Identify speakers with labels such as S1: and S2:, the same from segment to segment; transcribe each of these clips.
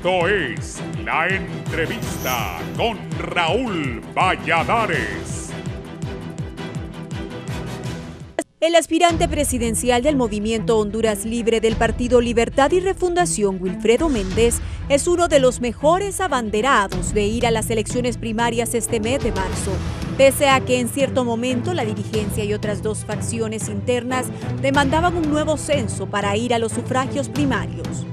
S1: Esto es La Entrevista con Raúl Valladares.
S2: El aspirante presidencial del Movimiento Honduras Libre del Partido Libertad y Refundación, Wilfredo Méndez, es uno de los mejores abanderados de ir a las elecciones primarias este mes de marzo, pese a que en cierto momento la dirigencia y otras dos facciones internas demandaban un nuevo censo para ir a los sufragios primarios.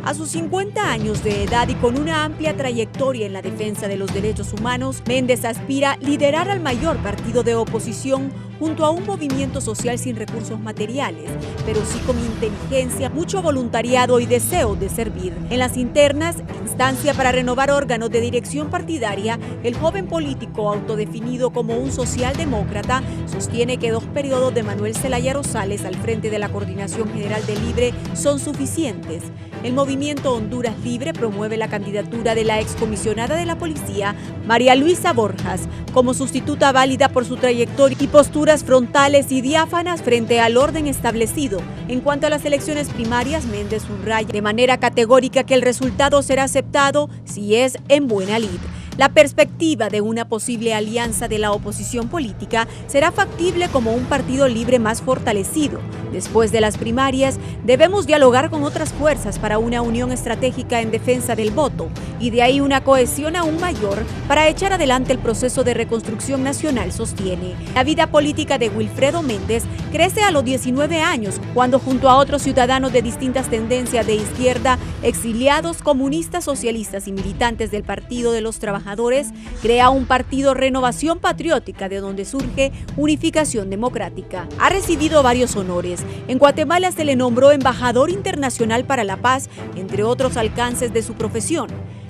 S2: A sus 50 años de edad y con una amplia trayectoria en la defensa de los derechos humanos, Méndez aspira a liderar al mayor partido de oposición junto a un movimiento social sin recursos materiales, pero sí con inteligencia, mucho voluntariado y deseo de servir. En las internas, instancia para renovar órganos de dirección partidaria, el joven político autodefinido como un socialdemócrata sostiene que 2 periodos de Manuel Zelaya Rosales al frente de la Coordinación General del Libre son suficientes. El Movimiento Honduras Libre promueve la candidatura de la excomisionada de la Policía, María Luisa Borjas, como sustituta válida por su trayectoria y posturas frontales y diáfanas frente al orden establecido. En cuanto a las elecciones primarias, Méndez subraya de manera categórica que el resultado será aceptado si es en buena lid. La perspectiva de una posible alianza de la oposición política será factible como un partido libre más fortalecido. Después de las primarias, debemos dialogar con otras fuerzas para una unión estratégica en defensa del voto y de ahí una cohesión aún mayor para echar adelante el proceso de reconstrucción nacional, sostiene. La vida política de Wilfredo Méndez crece a los 19 años, cuando junto a otros ciudadanos de distintas tendencias de izquierda, exiliados, comunistas, socialistas y militantes del Partido de los Trabajadores, crea un partido Renovación Patriótica, de donde surge Unificación Democrática. Ha recibido varios honores. En Guatemala se le nombró embajador internacional para la paz, entre otros alcances de su profesión.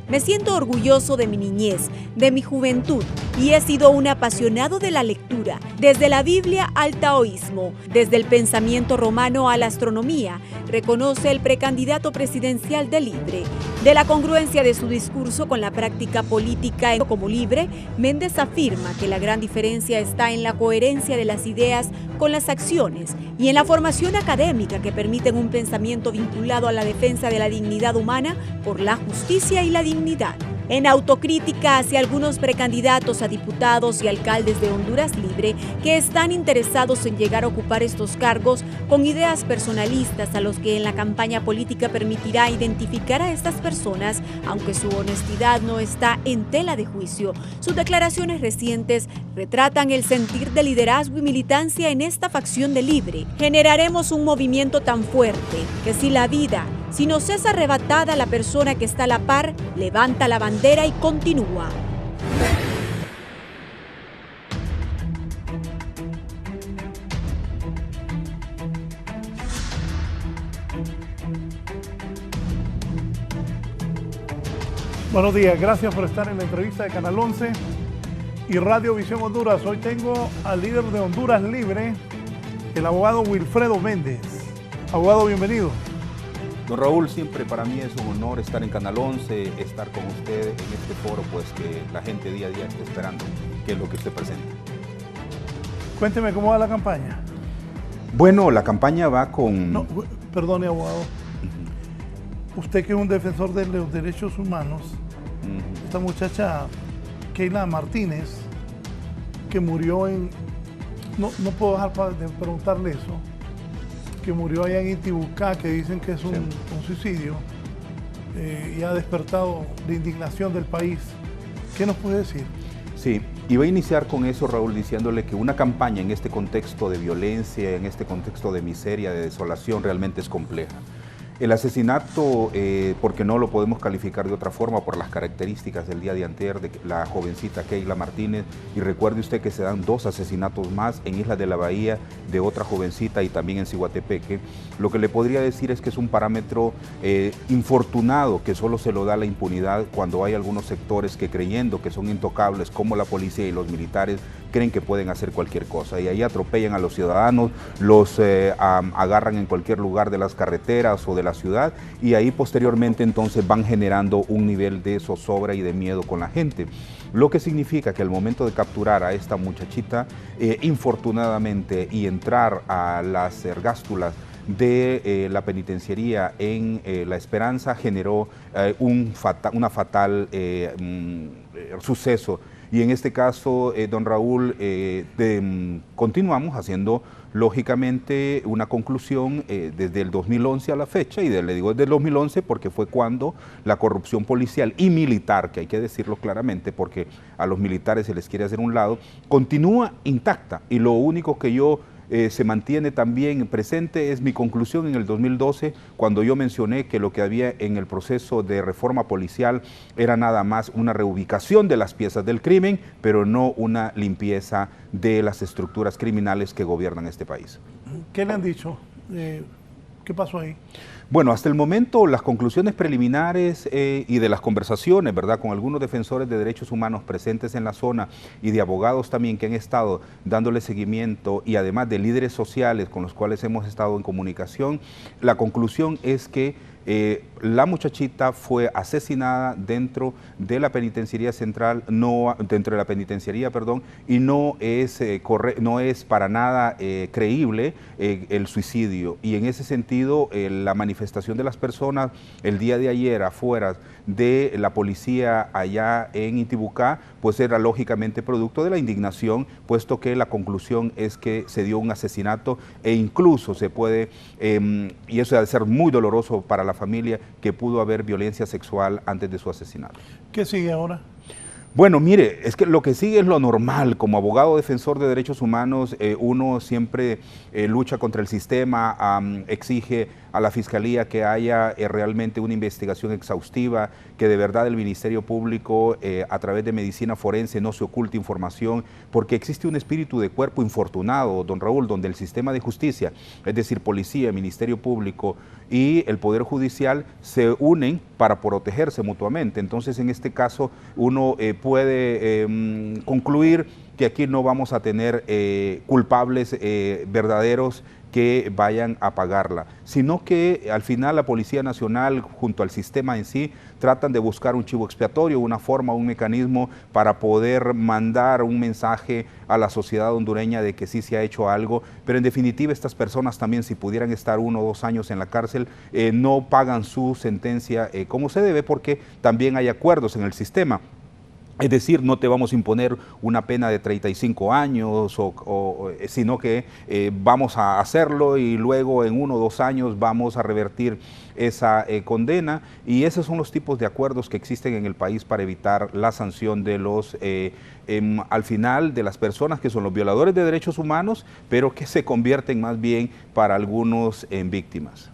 S2: Me siento orgulloso de mi niñez, de mi juventud, y he sido un apasionado de la lectura, desde la Biblia al taoísmo, desde el pensamiento romano a la astronomía, reconoce el precandidato presidencial de Libre. De la congruencia de su discurso con la práctica política como Libre, Méndez afirma que la gran diferencia está en la coherencia de las ideas con las acciones y en la formación académica que permiten un pensamiento vinculado a la defensa de la dignidad humana por la justicia y la dignidad. En autocrítica hacia algunos precandidatos a diputados y alcaldes de Honduras Libre que están interesados en llegar a ocupar estos cargos con ideas personalistas a los que en la campaña política permitirá identificar a estas personas, aunque su honestidad no está en tela de juicio. Sus declaraciones recientes retratan el sentir de liderazgo y militancia en esta facción de Libre. Generaremos un movimiento tan fuerte que si nos es arrebatada la persona que está a la par, levanta la bandera y continúa.
S3: Buenos días, gracias por estar en la entrevista de Canal 11 y Radio Visión Honduras. Hoy tengo al líder de Honduras Libre, el abogado Wilfredo Méndez. Abogado, bienvenido.
S4: Don Raúl, siempre para mí es un honor estar en Canal 11, estar con usted en este foro, pues que la gente día a día está esperando, que es lo que usted presenta.
S3: Cuénteme cómo va la campaña.
S4: Bueno, la campaña va con...
S3: No, perdone, abogado. Usted que es un defensor de los derechos humanos, esta muchacha, Keila Martínez, que murió en... No puedo dejar de preguntarle eso. Que murió allá en Intibucá, que dicen que es un suicidio, y ha despertado la indignación del país. ¿Qué nos puede decir?
S4: Sí, iba a iniciar con eso, Raúl, diciéndole que una campaña en este contexto de violencia, en este contexto de miseria, de desolación, realmente es compleja. El asesinato, porque no lo podemos calificar de otra forma por las características del día de anterior de la jovencita Keila Martínez, y recuerde usted que se dan 2 asesinatos más en Isla de la Bahía de otra jovencita y también en Ciguatepeque. Lo que le podría decir es que es un parámetro infortunado, que solo se lo da la impunidad cuando hay algunos sectores que, creyendo que son intocables, como la policía y los militares, creen que pueden hacer cualquier cosa y ahí atropellan a los ciudadanos, los agarran en cualquier lugar de las carreteras o de la ciudad, y ahí posteriormente entonces van generando un nivel de zozobra y de miedo con la gente. Lo que significa que al momento de capturar a esta muchachita, infortunadamente, y entrar a las ergástulas de la penitenciaría en La Esperanza generó una fatal suceso. Y en este caso, don Raúl, continuamos haciendo lógicamente una conclusión desde el 2011 a la fecha, y le digo desde el 2011 porque fue cuando la corrupción policial y militar, que hay que decirlo claramente porque a los militares se les quiere hacer un lado, continúa intacta, y lo único que yo se mantiene también presente es mi conclusión en el 2012, cuando yo mencioné que lo que había en el proceso de reforma policial era nada más una reubicación de las piezas del crimen, pero no una limpieza de las estructuras criminales que gobiernan este país.
S3: ¿Qué le han dicho? ¿Qué pasó ahí?
S4: Bueno, hasta el momento las conclusiones preliminares y de las conversaciones, ¿verdad?, con algunos defensores de derechos humanos presentes en la zona y de abogados también que han estado dándole seguimiento, y además de líderes sociales con los cuales hemos estado en comunicación, la conclusión es que la muchachita fue asesinada dentro de la penitenciaría central, dentro de la penitenciaría, perdón, y no es para nada creíble el suicidio. Y en ese sentido, la manifestación de las personas el día de ayer afuera de la policía allá en Intibucá, pues era lógicamente producto de la indignación, puesto que la conclusión es que se dio un asesinato, e incluso se puede, y eso debe ser muy doloroso para la familia, que pudo haber violencia sexual antes de su asesinato.
S3: ¿Qué sigue ahora?
S4: Bueno, mire, es que lo que sigue es lo normal. Como abogado defensor de derechos humanos, uno siempre lucha contra el sistema, exige a la Fiscalía que haya realmente una investigación exhaustiva, que de verdad el Ministerio Público a través de medicina forense no se oculte información, porque existe un espíritu de cuerpo infortunado, don Raúl, donde el sistema de justicia, es decir, policía, Ministerio Público y el Poder Judicial se unen para protegerse mutuamente. Entonces, en este caso, uno puede concluir que aquí no vamos a tener culpables verdaderos que vayan a pagarla, sino que al final la Policía Nacional junto al sistema en sí tratan de buscar un chivo expiatorio, una forma, un mecanismo para poder mandar un mensaje a la sociedad hondureña de que sí se ha hecho algo, pero en definitiva estas personas también, si pudieran estar 1 o 2 años en la cárcel, no pagan su sentencia como se debe, porque también hay acuerdos en el sistema. Es decir, no te vamos a imponer una pena de 35 años, sino que vamos a hacerlo y luego en 1 o 2 años vamos a revertir esa condena, y esos son los tipos de acuerdos que existen en el país para evitar la sanción de los, al final, de las personas que son los violadores de derechos humanos, pero que se convierten más bien para algunos en víctimas.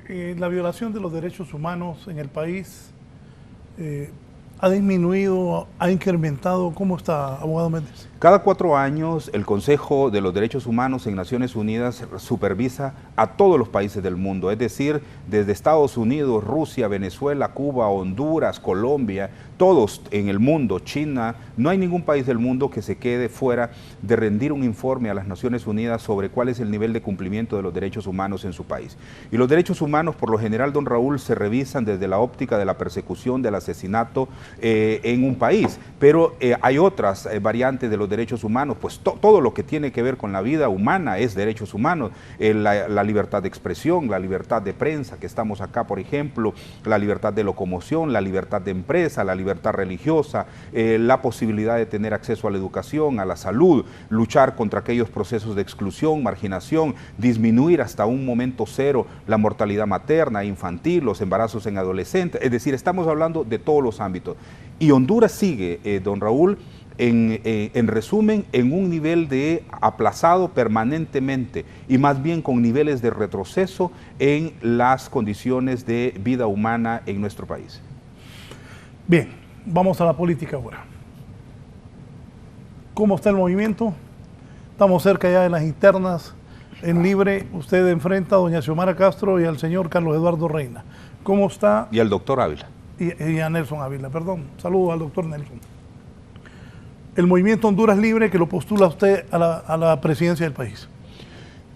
S3: La violación de los derechos humanos en el país ¿ha disminuido, ha incrementado? ¿Cómo está, abogado Méndez?
S4: Cada 4 años el Consejo de los Derechos Humanos en Naciones Unidas supervisa a todos los países del mundo, es decir, desde Estados Unidos, Rusia, Venezuela, Cuba, Honduras, Colombia, todos en el mundo, China, no hay ningún país del mundo que se quede fuera de rendir un informe a las Naciones Unidas sobre cuál es el nivel de cumplimiento de los derechos humanos en su país. Y los derechos humanos, por lo general, don Raúl, se revisan desde la óptica de la persecución, del asesinato en un país, pero hay otras variantes de los derechos humanos, pues todo lo que tiene que ver con la vida humana es derechos humanos, la libertad de expresión, la libertad de prensa, que estamos acá, por ejemplo, la libertad de locomoción, la libertad de empresa, la libertad religiosa, la posibilidad de tener acceso a la educación, a la salud, luchar contra aquellos procesos de exclusión, marginación, disminuir hasta un momento cero la mortalidad materna, infantil, los embarazos en adolescentes, es decir, estamos hablando de todos los ámbitos. Y Honduras sigue, don Raúl, en resumen, en un nivel de aplazado permanentemente y más bien con niveles de retroceso en las condiciones de vida humana en nuestro país.
S3: Bien, vamos a la política ahora. ¿Cómo está el movimiento? Estamos cerca ya de las internas. En Libre, usted enfrenta a doña Xiomara Castro y al señor Carlos Eduardo Reina. ¿Cómo está?
S4: Y al doctor Ávila.
S3: Y a Nelson Ávila, perdón. Saludos al doctor Nelson. El movimiento Honduras Libre, que lo postula usted a la presidencia del país.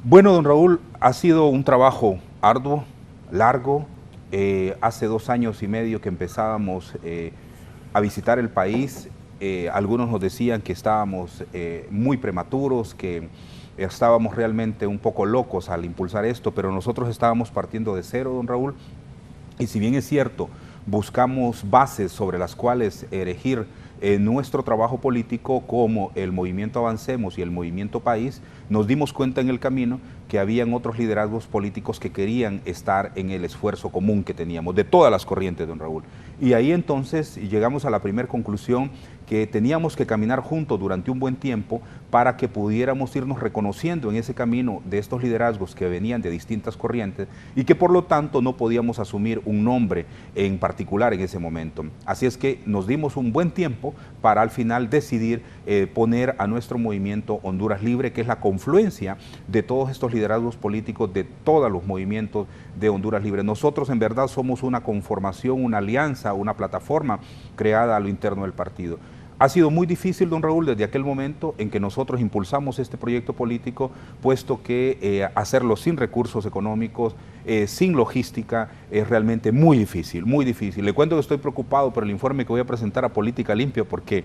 S4: Bueno, don Raúl, ha sido un trabajo arduo, largo. Hace 2 años y medio que empezábamos a visitar el país. Algunos nos decían que estábamos muy prematuros, que estábamos realmente un poco locos al impulsar esto, pero nosotros estábamos partiendo de cero, don Raúl, y si bien es cierto, buscamos bases sobre las cuales erigir nuestro trabajo político como el Movimiento Avancemos y el Movimiento País, nos dimos cuenta en el camino que habían otros liderazgos políticos que querían estar en el esfuerzo común que teníamos, de todas las corrientes, don Raúl. Y ahí entonces llegamos a la primera conclusión, que teníamos que caminar juntos durante un buen tiempo para que pudiéramos irnos reconociendo en ese camino de estos liderazgos que venían de distintas corrientes y que por lo tanto no podíamos asumir un nombre en particular en ese momento. Así es que nos dimos un buen tiempo para al final decidir poner a nuestro movimiento Honduras Libre, que es la confluencia de todos estos liderazgos políticos de todos los movimientos de Honduras Libre. Nosotros en verdad somos una conformación, una alianza, una plataforma creada a lo interno del partido. Ha sido muy difícil, don Raúl, desde aquel momento en que nosotros impulsamos este proyecto político, puesto que hacerlo sin recursos económicos, sin logística, es realmente muy difícil, muy difícil. Le cuento que estoy preocupado por el informe que voy a presentar a Política Limpia, porque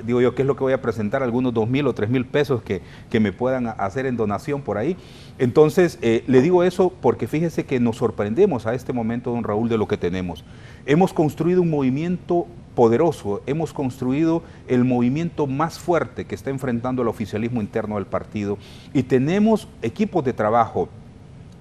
S4: digo yo, ¿qué es lo que voy a presentar? Algunos 2.000 o 3.000 pesos que me puedan hacer en donación por ahí. Entonces, le digo eso porque fíjese que nos sorprendemos a este momento, don Raúl, de lo que tenemos. Hemos construido un movimiento poderoso, hemos construido el movimiento más fuerte que está enfrentando el oficialismo interno del partido y tenemos equipos de trabajo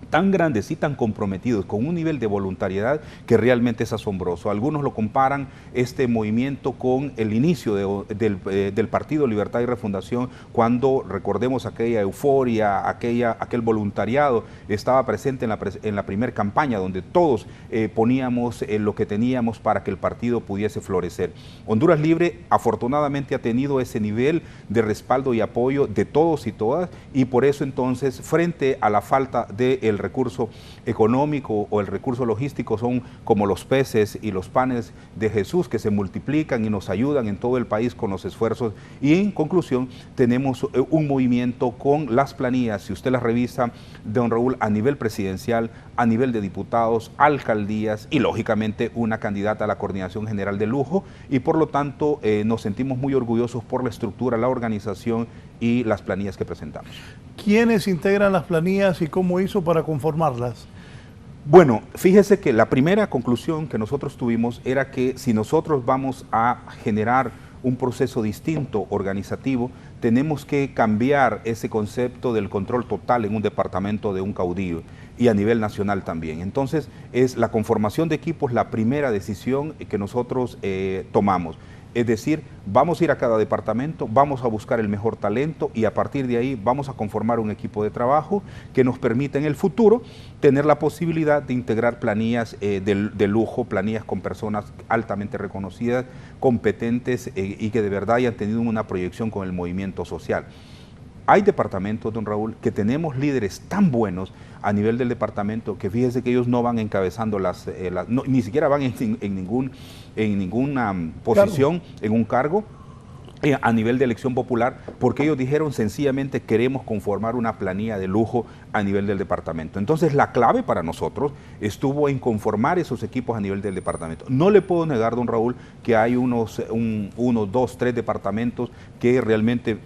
S4: tan grandes y tan comprometidos, con un nivel de voluntariedad que realmente es asombroso. Algunos lo comparan este movimiento con el inicio del Partido Libertad y Refundación, cuando recordemos aquella euforia, aquel voluntariado estaba presente en la primera campaña, donde todos poníamos lo que teníamos para que el partido pudiese florecer. Honduras Libre afortunadamente ha tenido ese nivel de respaldo y apoyo de todos y todas, y por eso entonces, frente a la falta del recurso económico o el recurso logístico, son como los peces y los panes de Jesús, que se multiplican y nos ayudan en todo el país con los esfuerzos. Y en conclusión, tenemos un movimiento con las planillas, si usted las revisa, don Raúl, a nivel presidencial, a nivel de diputados, alcaldías y lógicamente una candidata a la Coordinación General de Lujo, y por lo tanto nos sentimos muy orgullosos por la estructura, la organización y las planillas que presentamos.
S3: ¿Quiénes integran las planillas y cómo hizo para conformarlas?
S4: Bueno, fíjese que la primera conclusión que nosotros tuvimos era que si nosotros vamos a generar un proceso distinto, organizativo, tenemos que cambiar ese concepto del control total en un departamento de un caudillo y a nivel nacional también. Entonces, es la conformación de equipos la primera decisión que nosotros tomamos. Es decir, vamos a ir a cada departamento, vamos a buscar el mejor talento y a partir de ahí vamos a conformar un equipo de trabajo que nos permita en el futuro tener la posibilidad de integrar planillas de lujo, planillas con personas altamente reconocidas, competentes y que de verdad hayan tenido una proyección con el movimiento social. Hay departamentos, don Raúl, que tenemos líderes tan buenos a nivel del departamento que fíjese que ellos no van encabezando ni siquiera van en ninguna posición, en un cargo a nivel de elección popular, porque ellos dijeron sencillamente queremos conformar una planilla de lujo a nivel del departamento. Entonces la clave para nosotros estuvo en conformar esos equipos a nivel del departamento. No le puedo negar, don Raúl, que hay unos 2, 3 departamentos que realmente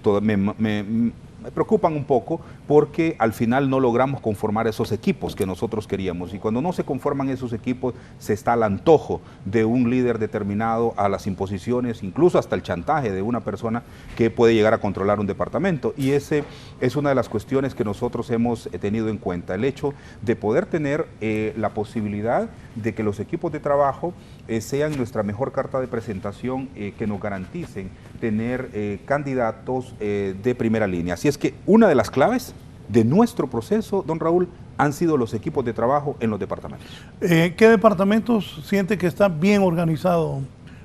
S4: me preocupan un poco porque al final no logramos conformar esos equipos que nosotros queríamos, y cuando no se conforman esos equipos se está al antojo de un líder determinado, a las imposiciones, incluso hasta el chantaje de una persona que puede llegar a controlar un departamento, y ese es una de las cuestiones que nosotros hemos tenido en cuenta, el hecho de poder tener la posibilidad de que los equipos de trabajo sean nuestra mejor carta de presentación, que nos garanticen tener candidatos de primera línea. Así es que una de las claves de nuestro proceso, don Raúl, han sido los equipos de trabajo en los departamentos. ¿Qué
S3: departamentos siente que está bien organizado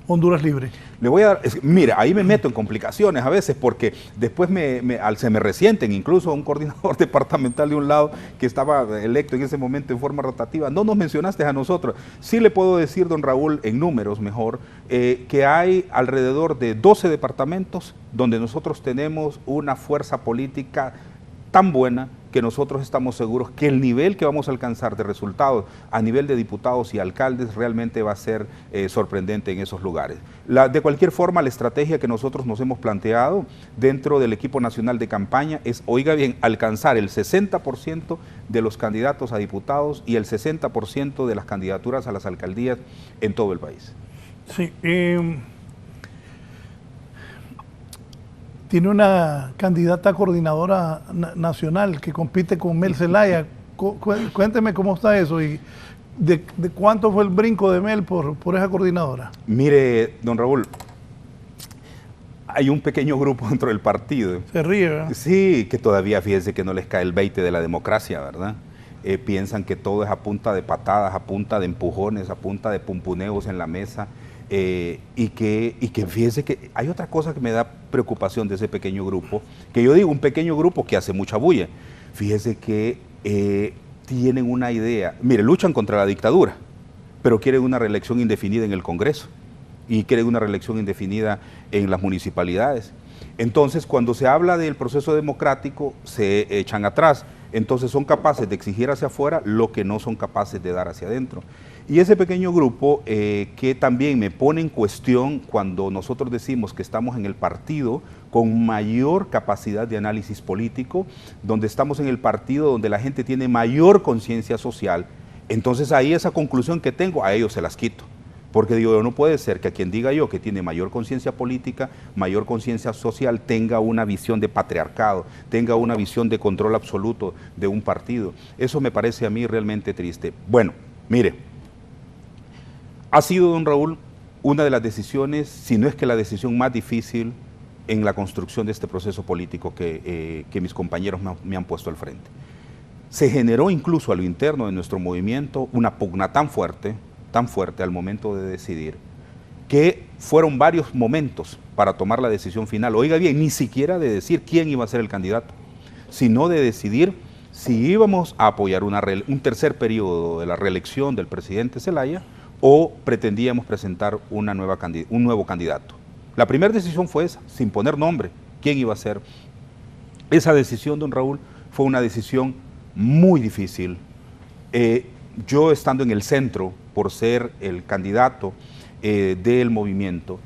S3: Honduras Libre?
S4: Le voy a dar, mira, ahí me meto en complicaciones a veces porque después se me resienten, incluso un coordinador departamental de un lado que estaba electo en ese momento en forma rotativa. No nos mencionaste a nosotros. Sí le puedo decir, don Raúl, en números mejor, que hay alrededor de 12 departamentos donde nosotros tenemos una fuerza política tan buena, que nosotros estamos seguros que el nivel que vamos a alcanzar de resultados a nivel de diputados y alcaldes realmente va a ser sorprendente en esos lugares. De cualquier forma, la estrategia que nosotros nos hemos planteado dentro del equipo nacional de campaña es, oiga bien, alcanzar el 60% de los candidatos a diputados y el 60% de las candidaturas a las alcaldías en todo el país.
S3: Sí, tiene una candidata coordinadora nacional que compite con Mel Zelaya. Cuénteme cómo está eso y de cuánto fue el brinco de Mel por esa coordinadora.
S4: Mire, don Raúl, hay un pequeño grupo dentro del partido.
S3: Se ríe, ¿verdad?
S4: Sí, que todavía fíjense que no les cae el veinte de la democracia, ¿verdad? Piensan que todo es a punta de patadas, a punta de empujones, a punta de pumpuneos en la mesa. Y que fíjese que hay otra cosa que me da preocupación de ese pequeño grupo, que yo digo un pequeño grupo que hace mucha bulla. Fíjese que tienen una idea, mire, luchan contra la dictadura, pero quieren una reelección indefinida en el Congreso y quieren una reelección indefinida en las municipalidades. Entonces, cuando se habla del proceso democrático, se echan atrás. Entonces son capaces de exigir hacia afuera lo que no son capaces de dar hacia adentro. Y ese pequeño grupo que también me pone en cuestión cuando nosotros decimos que estamos en el partido con mayor capacidad de análisis político, donde estamos en el partido donde la gente tiene mayor conciencia social, entonces ahí esa conclusión que tengo, a ellos se las quito. Porque digo, no puede ser que a quien diga yo que tiene mayor conciencia política, mayor conciencia social, tenga una visión de patriarcado, tenga una visión de control absoluto de un partido. Eso me parece a mí realmente triste. Bueno, mire, ha sido, don Raúl, una de las decisiones, si no es que la decisión más difícil en la construcción de este proceso político que mis compañeros me han puesto al frente. Se generó incluso a lo interno de nuestro movimiento una pugna tan fuerte al momento de decidir, que fueron varios momentos para tomar la decisión final. Oiga bien, ni siquiera de decir quién iba a ser el candidato, sino de decidir si íbamos a apoyar un tercer periodo de la reelección del presidente Zelaya o pretendíamos presentar un nuevo candidato. La primera decisión fue esa, sin poner nombre, quién iba a ser. Esa decisión, don Raúl, fue una decisión muy difícil. Yo estando en el centro, por ser el candidato del movimiento,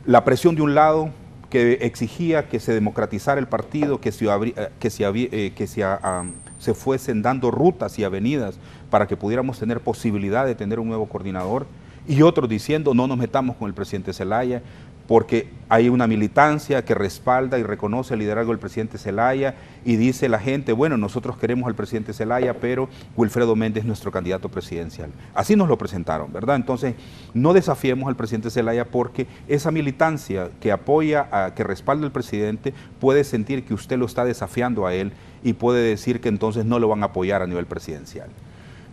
S4: la presión de un lado que exigía que se democratizara el partido, que se fuesen dando rutas y avenidas para que pudiéramos tener posibilidad de tener un nuevo coordinador, y otros diciendo no nos metamos con el presidente Zelaya, porque hay una militancia que respalda y reconoce el liderazgo del presidente Zelaya y dice la gente, bueno, nosotros queremos al presidente Zelaya, pero Wilfredo Méndez es nuestro candidato presidencial. Así nos lo presentaron, ¿verdad? Entonces, no desafiemos al presidente Zelaya porque esa militancia que apoya, que respalda al presidente, puede sentir que usted lo está desafiando a él y puede decir que entonces no lo van a apoyar a nivel presidencial.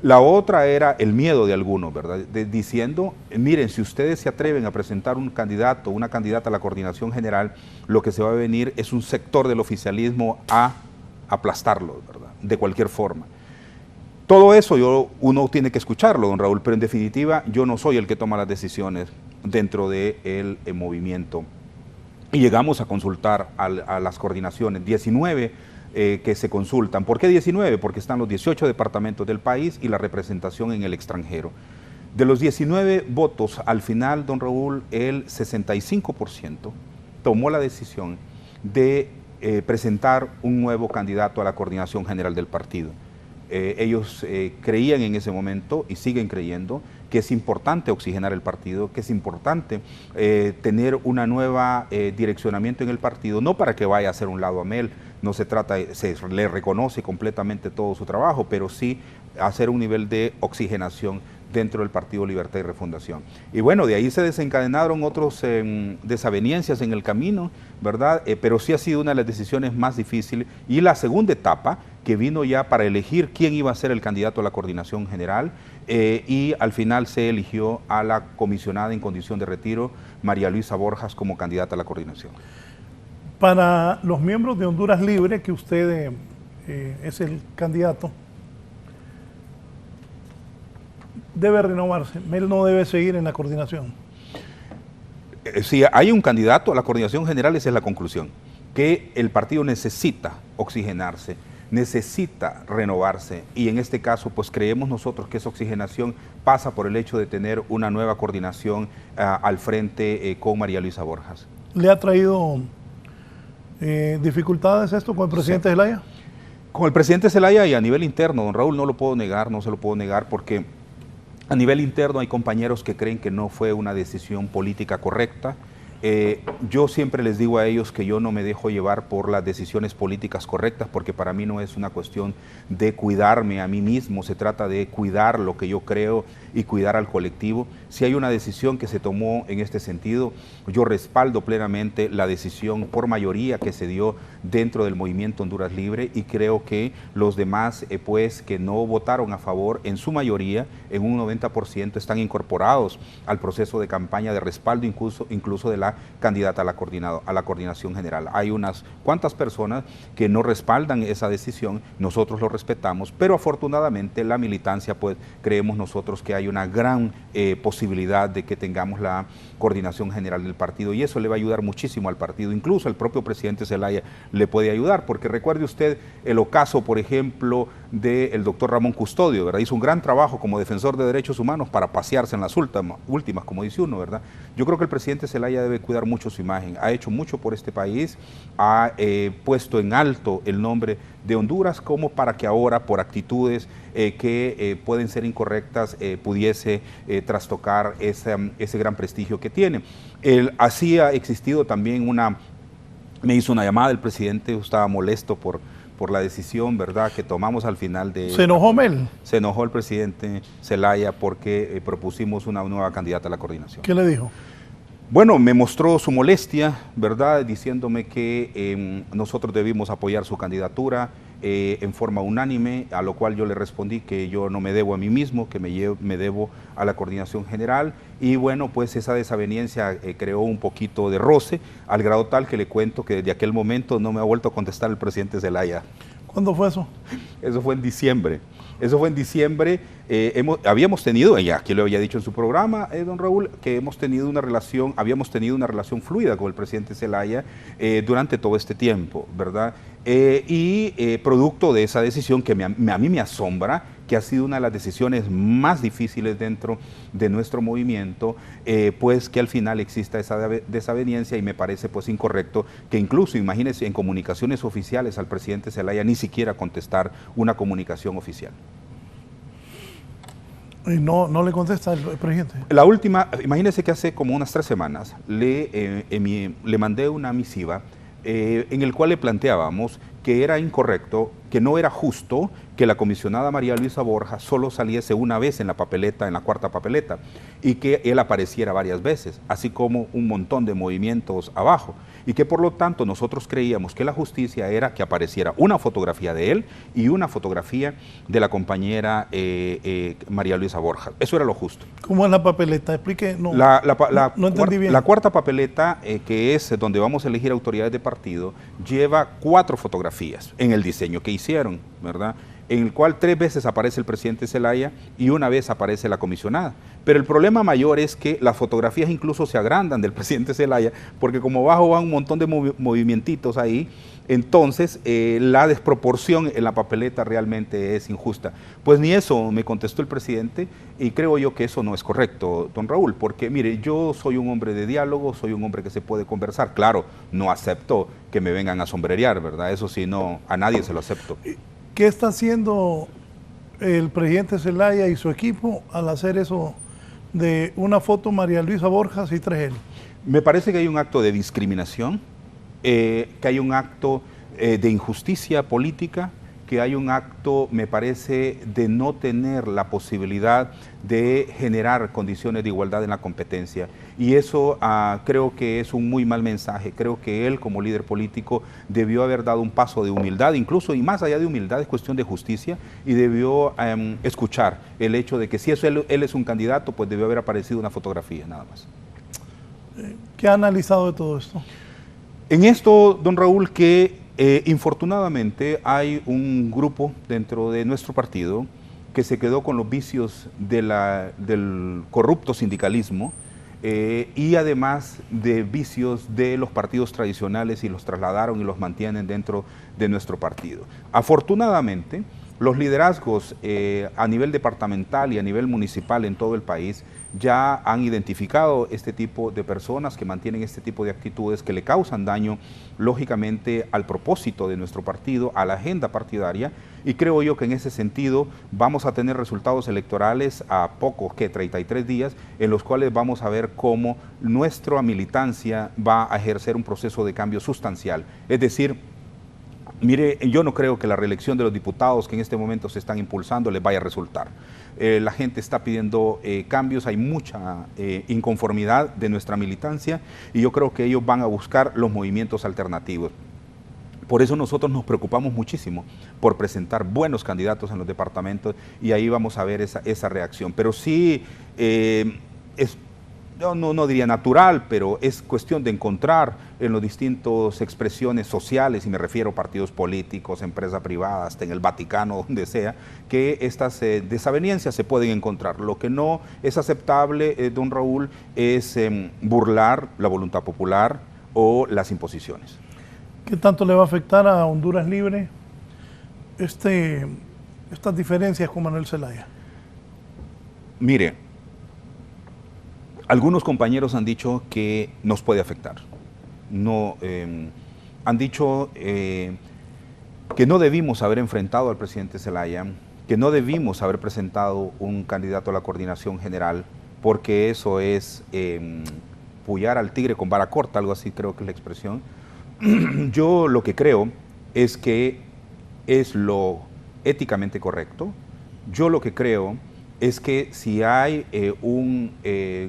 S4: La otra era el miedo de algunos, ¿verdad? Diciendo, miren, si ustedes se atreven a presentar un candidato, una candidata a la coordinación general, lo que se va a venir es un sector del oficialismo a aplastarlo, ¿verdad? De cualquier forma. Todo eso uno tiene que escucharlo, don Raúl, pero en definitiva yo no soy el que toma las decisiones dentro del movimiento. Y llegamos a consultar a las coordinaciones, 19 que se consultan. ¿Por qué 19? Porque están los 18 departamentos del país y la representación en el extranjero. De los 19 votos, al final, don Raúl, el 65% tomó la decisión de presentar un nuevo candidato a la coordinación general del partido. Ellos creían en ese momento y siguen creyendo que es importante oxigenar el partido, que es importante tener una nueva direccionamiento en el partido, no para que vaya a hacer un lado a Mel, no se trata, se le reconoce completamente todo su trabajo, pero sí hacer un nivel de oxigenación dentro del Partido Libertad y Refundación. Y bueno, de ahí se desencadenaron otras desavenencias en el camino, ¿verdad? Pero sí ha sido una de las decisiones más difíciles. Y la segunda etapa, que vino ya para elegir quién iba a ser el candidato a la coordinación general, y al final se eligió a la comisionada en condición de retiro, María Luisa Borjas, como candidata a la coordinación.
S3: Para los miembros de Honduras Libre, que usted es el candidato, debe renovarse. Mel no debe seguir en la coordinación.
S4: Si hay un candidato a la coordinación general, esa es la conclusión, que el partido necesita oxigenarse, necesita renovarse y en este caso pues creemos nosotros que esa oxigenación pasa por el hecho de tener una nueva coordinación al frente con María Luisa Borjas.
S3: ¿Le ha traído dificultades esto con el presidente Zelaya?
S4: Con el presidente Zelaya y a nivel interno, don Raúl, no lo puedo negar, no se lo puedo negar porque a nivel interno hay compañeros que creen que no fue una decisión política correcta. Yo siempre les digo a ellos que yo no me dejo llevar por las decisiones políticas correctas porque para mí no es una cuestión de cuidarme a mí mismo, se trata de cuidar lo que yo creo y cuidar al colectivo. Si hay una decisión que se tomó en este sentido, yo respaldo plenamente la decisión por mayoría que se dio dentro del movimiento Honduras Libre y creo que los demás pues que no votaron a favor en su mayoría, en un 90% están incorporados al proceso de campaña de respaldo incluso de la candidata a la coordinación general. Hay unas cuantas personas que no respaldan esa decisión, nosotros lo respetamos, pero afortunadamente la militancia, pues creemos nosotros que hay una gran posibilidad de que tengamos la coordinación general del partido y eso le va a ayudar muchísimo al partido, incluso el propio presidente Zelaya le puede ayudar, porque recuerde usted el ocaso, por ejemplo, del doctor Ramón Custodio, ¿verdad? Hizo un gran trabajo como defensor de derechos humanos para pasearse en las últimas, como dice uno, ¿verdad? Yo creo que el presidente Zelaya debe cuidar mucho su imagen, ha hecho mucho por este país, ha puesto en alto el nombre de Honduras como para que ahora por actitudes que pueden ser incorrectas pudiese trastocar ese gran prestigio que tiene. Así ha existido también me hizo una llamada el presidente, estaba molesto por la decisión, ¿verdad?, que tomamos al final de...
S3: ¿Se enojó Mel?
S4: Se enojó el presidente Zelaya porque propusimos una nueva candidata a la coordinación.
S3: ¿Qué le dijo?
S4: Bueno, me mostró su molestia, ¿verdad?, diciéndome que nosotros debimos apoyar su candidatura en forma unánime, a lo cual yo le respondí que yo no me debo a mí mismo, que me debo a la coordinación general, y bueno, pues esa desaveniencia creó un poquito de roce, al grado tal que le cuento que desde aquel momento no me ha vuelto a contestar el presidente Zelaya.
S3: ¿Cuándo fue eso?
S4: Eso fue en diciembre. Habíamos tenido, ya aquí lo había dicho en su programa, don Raúl, que habíamos tenido una relación fluida con el presidente Zelaya durante todo este tiempo, ¿verdad? Producto de esa decisión que a mí me asombra, que ha sido una de las decisiones más difíciles dentro de nuestro movimiento, pues que al final exista esa desaveniencia y me parece pues incorrecto que incluso, imagínense, en comunicaciones oficiales al presidente Zelaya ni siquiera contestar una comunicación oficial.
S3: ¿Y no le contesta el presidente?
S4: La última, imagínense que hace como unas 3 semanas le mandé una misiva en el cual le planteábamos que era incorrecto, que no era justo que la comisionada María Luisa Borjas solo saliese una vez en la papeleta, en la cuarta papeleta, y que él apareciera varias veces, así como un montón de movimientos abajo, y que por lo tanto nosotros creíamos que la justicia era que apareciera una fotografía de él y una fotografía de la compañera María Luisa Borjas. Eso era lo justo.
S3: ¿Cómo es la papeleta? Explique. No entendí bien.
S4: La cuarta papeleta, que es donde vamos a elegir autoridades de partido, lleva 4 fotografías en el diseño que hicieron, ¿verdad?, en el cual 3 veces aparece el presidente Zelaya y 1 vez aparece la comisionada. Pero el problema mayor es que las fotografías incluso se agrandan del presidente Zelaya, porque como abajo van un montón de movimientitos ahí, entonces la desproporción en la papeleta realmente es injusta. Pues ni eso me contestó el presidente y creo yo que eso no es correcto, don Raúl, porque mire, yo soy un hombre de diálogo, soy un hombre que se puede conversar. Claro, no acepto que me vengan a sombrerear, ¿verdad? Eso sí, no, a nadie se lo acepto.
S3: ¿Qué está haciendo el presidente Zelaya y su equipo al hacer eso de una foto María Luisa Borjas y 3 él?
S4: Me parece que hay un acto de discriminación, que hay un acto de injusticia política, que hay un acto, me parece, de no tener la posibilidad de generar condiciones de igualdad en la competencia. Y eso creo que es un muy mal mensaje. Creo que él, como líder político, debió haber dado un paso de humildad, incluso, y más allá de humildad, es cuestión de justicia, y debió escuchar el hecho de que si eso él es un candidato, pues debió haber aparecido una fotografía, nada más.
S3: ¿Qué ha analizado de todo esto? En
S4: esto, don Raúl, que infortunadamente hay un grupo dentro de nuestro partido que se quedó con los vicios del corrupto sindicalismo, y además de vicios de los partidos tradicionales y los trasladaron y los mantienen dentro de nuestro partido. Afortunadamente, los liderazgos a nivel departamental y a nivel municipal en todo el país ya han identificado este tipo de personas que mantienen este tipo de actitudes que le causan daño, lógicamente, al propósito de nuestro partido, a la agenda partidaria, y creo yo que en ese sentido vamos a tener resultados electorales a pocos, 33 días, en los cuales vamos a ver cómo nuestra militancia va a ejercer un proceso de cambio sustancial. Es decir, mire, yo no creo que la reelección de los diputados que en este momento se están impulsando les vaya a resultar. La gente está pidiendo cambios, hay mucha inconformidad de nuestra militancia y yo creo que ellos van a buscar los movimientos alternativos. Por eso nosotros nos preocupamos muchísimo por presentar buenos candidatos en los departamentos y ahí vamos a ver esa reacción. Pero sí es... Yo no diría natural, pero es cuestión de encontrar en las distintas expresiones sociales, y me refiero a partidos políticos, empresas privadas, hasta en el Vaticano, donde sea, que estas desavenencias se pueden encontrar. Lo que no es aceptable, don Raúl, es burlar la voluntad popular o las imposiciones.
S3: ¿Qué tanto le va a afectar a Honduras Libre estas diferencias con Manuel Zelaya?
S4: Mire, algunos compañeros han dicho que nos puede afectar. No, han dicho que no debimos haber enfrentado al presidente Zelaya, que no debimos haber presentado un candidato a la coordinación general, porque eso es pullar al tigre con vara corta, algo así creo que es la expresión. Yo lo que creo es que es lo éticamente correcto. Yo lo que creo es que si hay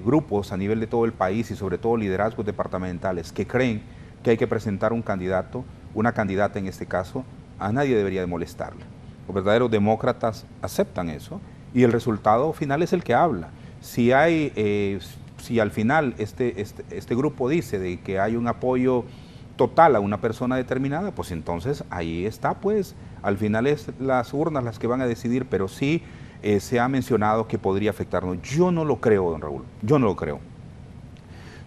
S4: grupos a nivel de todo el país y sobre todo liderazgos departamentales que creen que hay que presentar un candidato, una candidata en este caso, a nadie debería de molestarle. Los verdaderos demócratas aceptan eso y el resultado final es el que habla. Si al final este grupo dice de que hay un apoyo total a una persona determinada, pues entonces ahí está, pues al final es las urnas las que van a decidir, pero sí se ha mencionado que podría afectarnos. Yo no lo creo, don Raúl, yo no lo creo.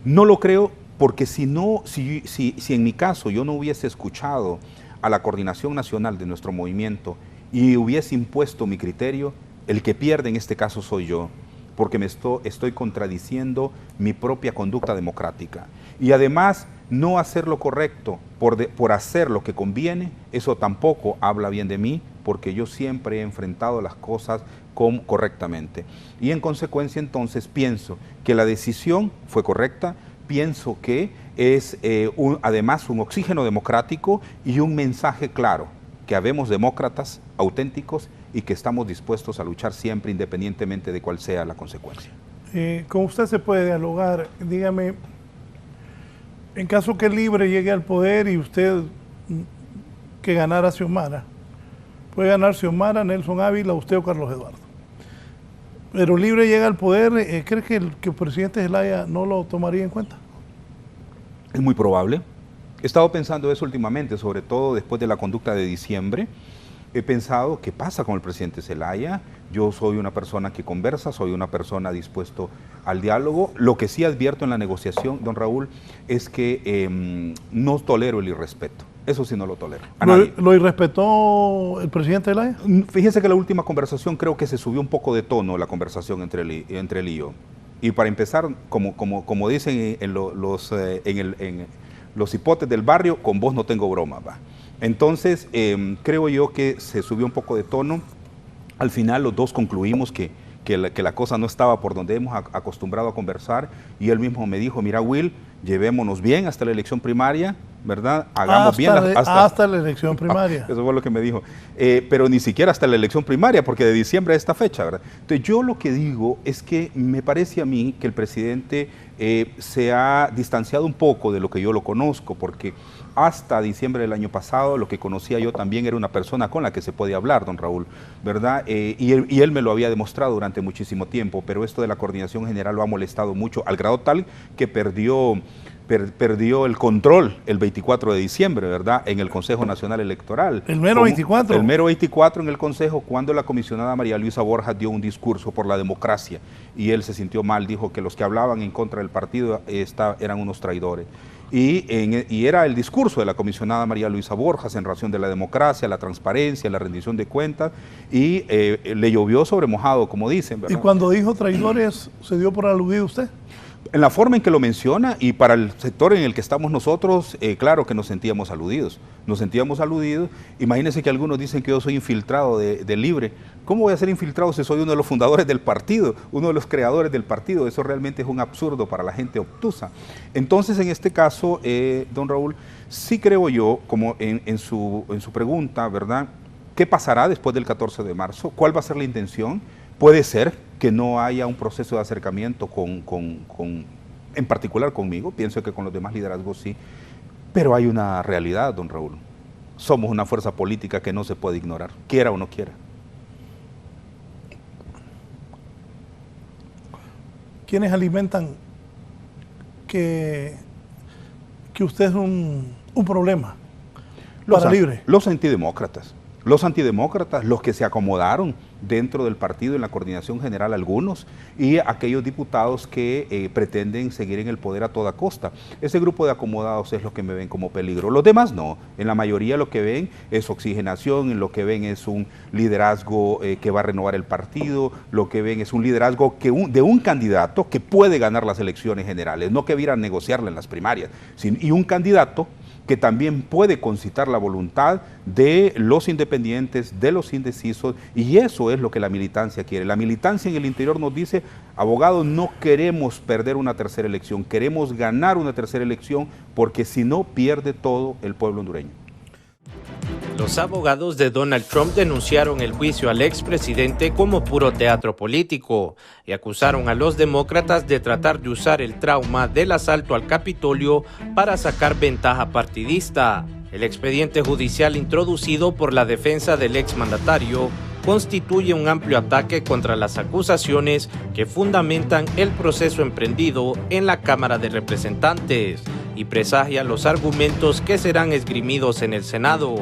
S4: No lo creo porque si en mi caso yo no hubiese escuchado a la coordinación nacional de nuestro movimiento y hubiese impuesto mi criterio, el que pierde en este caso soy yo, porque estoy contradiciendo mi propia conducta democrática. Y además, no hacer lo correcto por hacer lo que conviene, eso tampoco habla bien de mí, porque yo siempre he enfrentado las cosas correctamente. Y en consecuencia, entonces, pienso que la decisión fue correcta, pienso que es además un oxígeno democrático y un mensaje claro, que habemos demócratas auténticos y que estamos dispuestos a luchar siempre independientemente de cuál sea la consecuencia.
S3: Con usted se puede dialogar. Dígame, en caso que Libre llegue al poder y usted que ganara Xiomara, puede ganar Xiomara, Nelson Ávila, usted o Carlos Eduardo. Pero Libre llega al poder, ¿cree que el presidente Zelaya no lo tomaría en cuenta?
S4: Es muy probable. He estado pensando eso últimamente, sobre todo después de la conducta de diciembre. He pensado, ¿qué pasa con el presidente Zelaya? Yo soy una persona que conversa, soy una persona dispuesto al diálogo. Lo que sí advierto en la negociación, don Raúl, es que no tolero el irrespeto. Eso sí no lo tolero.
S3: ¿Lo irrespetó el presidente Zelaya?
S4: Fíjese que la última conversación creo que se subió un poco de tono la conversación entre él y yo. Y para empezar, como dicen en los hipotes del barrio, con vos no tengo broma, va. Entonces, creo yo que se subió un poco de tono. Al final los dos concluimos que la cosa no estaba por donde hemos acostumbrado a conversar y él mismo me dijo, mira Will, llevémonos bien hasta la elección primaria, ¿verdad? Hagamos bien
S3: hasta la elección primaria.
S4: Eso fue lo que me dijo. Pero ni siquiera hasta la elección primaria, porque de diciembre a esta fecha, ¿verdad? Entonces yo lo que digo es que me parece a mí que el presidente se ha distanciado un poco de lo que yo lo conozco, porque hasta diciembre del año pasado lo que conocía yo también era una persona con la que se podía hablar, don Raúl, ¿verdad? Y él me lo había demostrado durante muchísimo tiempo, pero esto de la coordinación general lo ha molestado mucho, al grado tal que perdió perdió el control el 24 de diciembre, ¿verdad?, en el Consejo Nacional Electoral.
S3: El mero 24.
S4: El mero 24 en el Consejo, cuando la comisionada María Luisa Borjas dio un discurso por la democracia y él se sintió mal, dijo que los que hablaban en contra del partido eran unos traidores. Y era el discurso de la comisionada María Luisa Borjas en relación de la democracia, la transparencia, la rendición de cuentas, y le llovió sobre mojado, como dicen, ¿verdad?
S3: ¿Y cuando dijo traidores, se dio por aludido usted?
S4: En la forma en que lo menciona y para el sector en el que estamos nosotros, claro que nos sentíamos aludidos. Nos sentíamos aludidos. Imagínense que algunos dicen que yo soy infiltrado de Libre. ¿Cómo voy a ser infiltrado si soy uno de los fundadores del partido, uno de los creadores del partido? Eso realmente es un absurdo para la gente obtusa. Entonces, en este caso, don Raúl, sí creo yo, como en su pregunta, ¿verdad? ¿Qué pasará después del 14 de marzo? ¿Cuál va a ser la intención? Puede ser que no haya un proceso de acercamiento en particular conmigo, pienso que con los demás liderazgos sí, pero hay una realidad, don Raúl. Somos una fuerza política que no se puede ignorar, quiera o no quiera.
S3: ¿Quiénes alimentan que usted es un problema para Libre?
S4: Los antidemócratas. Los que se acomodaron dentro del partido en la coordinación general, algunos, y aquellos diputados que pretenden seguir en el poder a toda costa. Ese grupo de acomodados es lo que me ven como peligro. Los demás no. En la mayoría lo que ven es oxigenación, lo que ven es un liderazgo que va a renovar el partido, lo que ven es un liderazgo de un candidato que puede ganar las elecciones generales, no que viera a negociarla en las primarias, y un candidato que también puede concitar la voluntad de los independientes, de los indecisos, y eso es lo que la militancia quiere. La militancia en el interior nos dice, abogados, no queremos perder una tercera elección, queremos ganar una tercera elección, porque si no, pierde todo el pueblo hondureño.
S5: Los abogados de Donald Trump denunciaron el juicio al expresidente como puro teatro político y acusaron a los demócratas de tratar de usar el trauma del asalto al Capitolio para sacar ventaja partidista. El expediente judicial introducido por la defensa del exmandatario constituye un amplio ataque contra las acusaciones que fundamentan el proceso emprendido en la Cámara de Representantes y presagia los argumentos que serán esgrimidos en el Senado.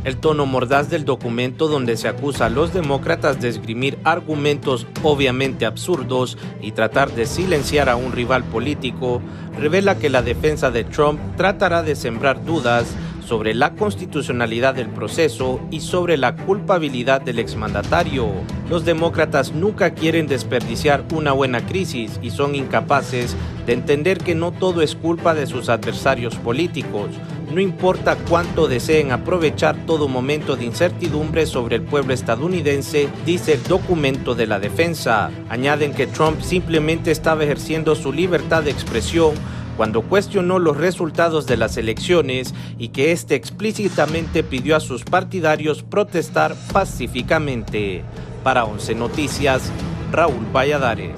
S5: El tono mordaz del documento, donde se acusa a los demócratas de esgrimir argumentos obviamente absurdos y tratar de silenciar a un rival político, revela que la defensa de Trump tratará de sembrar dudas sobre la constitucionalidad del proceso y sobre la culpabilidad del exmandatario. Los demócratas nunca quieren desperdiciar una buena crisis y son incapaces de entender que no todo es culpa de sus adversarios políticos. No importa cuánto deseen aprovechar todo momento de incertidumbre sobre el pueblo estadounidense, dice el documento de la defensa. Añaden que Trump simplemente estaba ejerciendo su libertad de expresión cuando cuestionó los resultados de las elecciones y que éste explícitamente pidió a sus partidarios protestar pacíficamente. Para 11 Noticias, Raúl Valladares.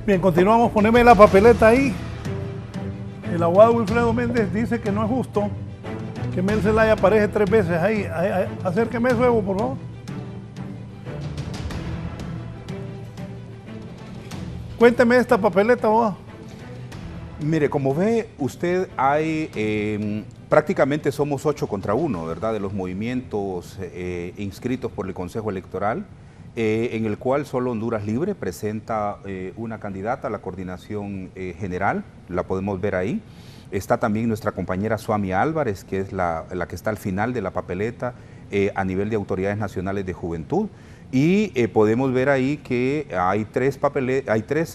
S3: Bien, continuamos. Poneme la papeleta ahí. El abogado Wilfredo Méndez dice que no es justo que Mel Zelaya aparece 3 veces ahí. Acérqueme eso, Evo, por favor. Cuénteme esta papeleta, abogado.
S4: Mire, como ve usted, hay prácticamente somos 8 contra 1, ¿verdad?, de los movimientos inscritos por el Consejo Electoral, en el cual solo Honduras Libre presenta una candidata a la coordinación general, la podemos ver ahí. Está también nuestra compañera Suami Álvarez, que es la que está al final de la papeleta a nivel de autoridades nacionales de juventud. Y podemos ver ahí que hay 3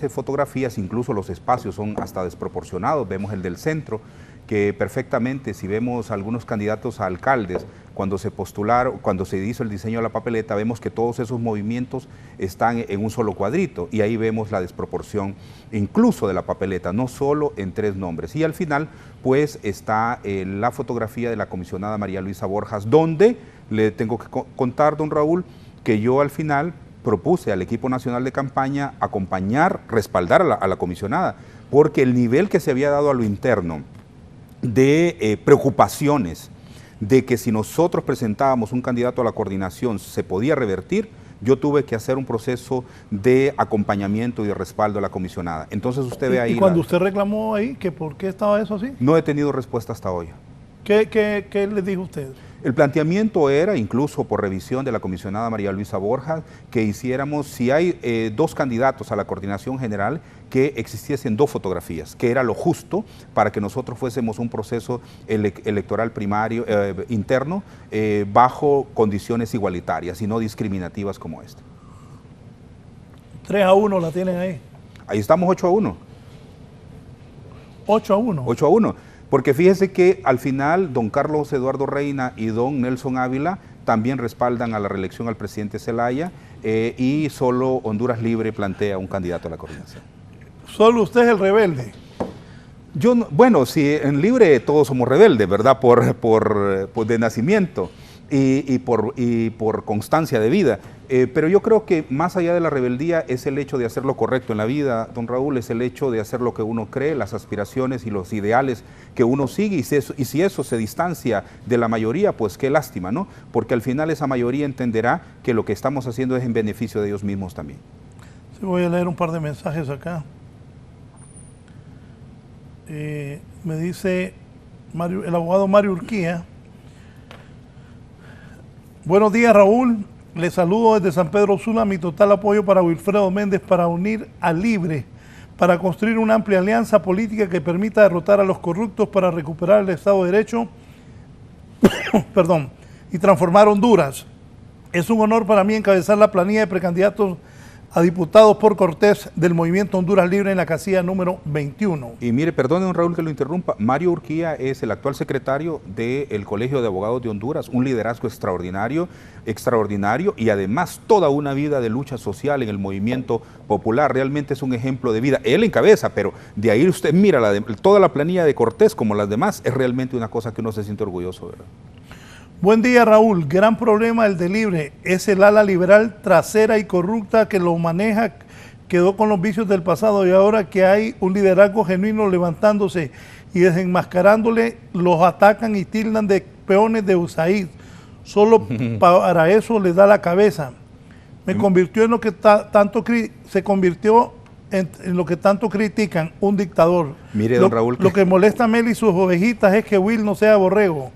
S4: fotografías, incluso los espacios son hasta desproporcionados. Vemos el del centro, que perfectamente, si vemos algunos candidatos a alcaldes, cuando se postularon, cuando se hizo el diseño de la papeleta, vemos que todos esos movimientos están en un solo cuadrito, y ahí vemos la desproporción incluso de la papeleta, no solo en 3 nombres. Y al final, pues, está la fotografía de la comisionada María Luisa Borjas, donde le tengo que contar, don Raúl, que yo al final propuse al equipo nacional de campaña acompañar, respaldar a la comisionada, porque el nivel que se había dado a lo interno de preocupaciones, de que si nosotros presentábamos un candidato a la coordinación se podía revertir, yo tuve que hacer un proceso de acompañamiento y de respaldo a la comisionada. Entonces usted ve ahí...
S3: ¿Y cuando usted reclamó ahí, que por qué estaba eso así?
S4: No he tenido respuesta hasta hoy.
S3: ¿Qué le dijo usted?
S4: El planteamiento era, incluso por revisión de la comisionada María Luisa Borja, que hiciéramos, si hay dos candidatos a la coordinación general, que existiesen dos fotografías, que era lo justo para que nosotros fuésemos un proceso electoral primario, interno, bajo condiciones igualitarias y no discriminativas como esta.
S3: 3-1 la tienen ahí.
S4: Ahí estamos 8-1.
S3: 8-1.
S4: 8-1. Porque fíjese que al final don Carlos Eduardo Reina y don Nelson Ávila también respaldan a la reelección al presidente Zelaya y solo Honduras Libre plantea un candidato a la coordinación. ¿Solo
S3: usted es el rebelde?
S4: Yo, bueno, si en Libre todos somos rebeldes, ¿verdad? Por de nacimiento y por constancia de vida. Pero yo creo que más allá de la rebeldía es el hecho de hacer lo correcto en la vida, don Raúl, es el hecho de hacer lo que uno cree, las aspiraciones y los ideales que uno sigue, y si eso se distancia de la mayoría, pues qué lástima, ¿no? Porque al final esa mayoría entenderá que lo que estamos haciendo es en beneficio de ellos mismos también.
S3: Sí, voy a leer un par de mensajes acá. Me dice el abogado Mario Urquía: buenos días, Raúl. Les saludo desde San Pedro Sula. Mi total apoyo para Wilfredo Méndez para unir a Libre, para construir una amplia alianza política que permita derrotar a los corruptos para recuperar el Estado de Derecho perdón, y transformar Honduras. Es un honor para mí encabezar la planilla de precandidatos a diputados por Cortés del Movimiento Honduras Libre en la casilla número 21.
S4: Y mire, perdone, don Raúl, que lo interrumpa. Mario Urquía es el actual secretario del Colegio de Abogados de Honduras, un liderazgo extraordinario y además toda una vida de lucha social en el movimiento popular. Realmente es un ejemplo de vida. Él encabeza, pero de ahí usted mira toda la planilla de Cortés como las demás, es realmente una cosa que uno se siente orgulloso, ¿verdad?
S3: Buen día, Raúl. Gran problema el de Libre. Es el ala liberal trasera y corrupta que lo maneja, quedó con los vicios del pasado, y ahora que hay un liderazgo genuino levantándose y desenmascarándole, los atacan y tildan de peones de USAID. Solo para eso les da la cabeza. Se convirtió en lo que tanto critican, un dictador.
S4: Mire, don Raúl,
S3: lo que molesta a Mel y sus ovejitas es que Will no sea borrego.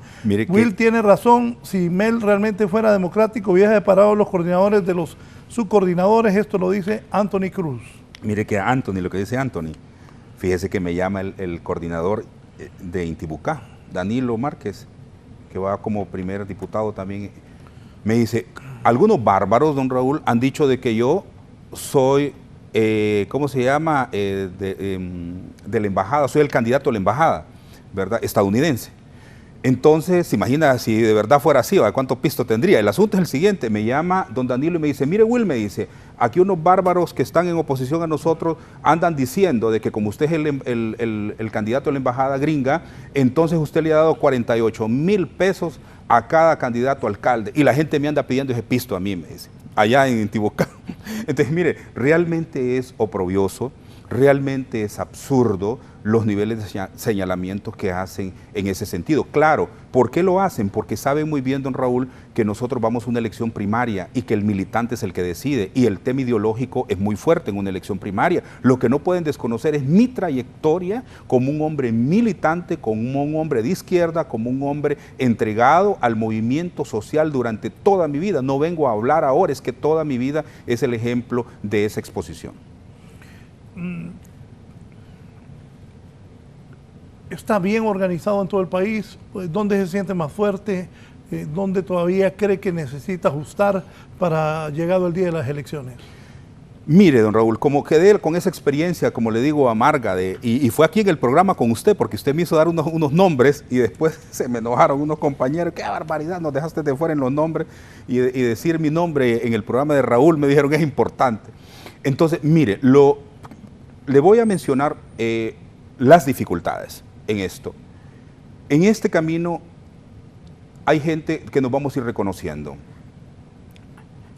S3: Will tiene razón. Si Mel realmente fuera democrático, hubiera separado los coordinadores de los subcoordinadores. Esto lo dice Anthony Cruz.
S4: Mire que Anthony, lo que dice Anthony, fíjese que me llama el coordinador de Intibucá, Danilo Márquez, que va como primer diputado también. Me dice, algunos bárbaros, don Raúl, han dicho de que yo soy... ¿cómo se llama? De la embajada, soy el candidato a la embajada, ¿verdad? Estadounidense. Entonces, se imagina si de verdad fuera así, ¿verdad? ¿Cuánto pisto tendría? El asunto es el siguiente: me llama don Danilo y me dice, mire Will, me dice, aquí unos bárbaros que están en oposición a nosotros andan diciendo de que como usted es el candidato a la embajada gringa, entonces usted le ha dado 48,000 pesos a cada candidato a alcalde, y la gente me anda pidiendo ese pisto a mí, me dice, allá en Intibucá. Entonces, mire, realmente es oprobioso, realmente es absurdo los niveles de señalamientos que hacen en ese sentido. Claro, ¿por qué lo hacen? Porque saben muy bien, don Raúl, que nosotros vamos a una elección primaria y que el militante es el que decide, y el tema ideológico es muy fuerte en una elección primaria. Lo que no pueden desconocer es mi trayectoria como un hombre militante, como un hombre de izquierda, como un hombre entregado al movimiento social durante toda mi vida. No vengo a hablar ahora, es que toda mi vida es el ejemplo de esa exposición.
S3: Está bien organizado en todo el país. ¿Dónde se siente más fuerte? ¿Dónde todavía cree que necesita ajustar para llegado el día de las elecciones?
S4: Mire, don Raúl, como quedé con esa experiencia, como le digo, amarga, y fue aquí en el programa con usted, porque usted me hizo dar unos nombres y después se me enojaron unos compañeros. ¡Qué barbaridad! Nos dejaste de fuera en los nombres, y decir mi nombre en el programa de Raúl, me dijeron que es importante. Entonces, mire, le voy a mencionar las dificultades en esto. En este camino hay gente que nos vamos a ir reconociendo.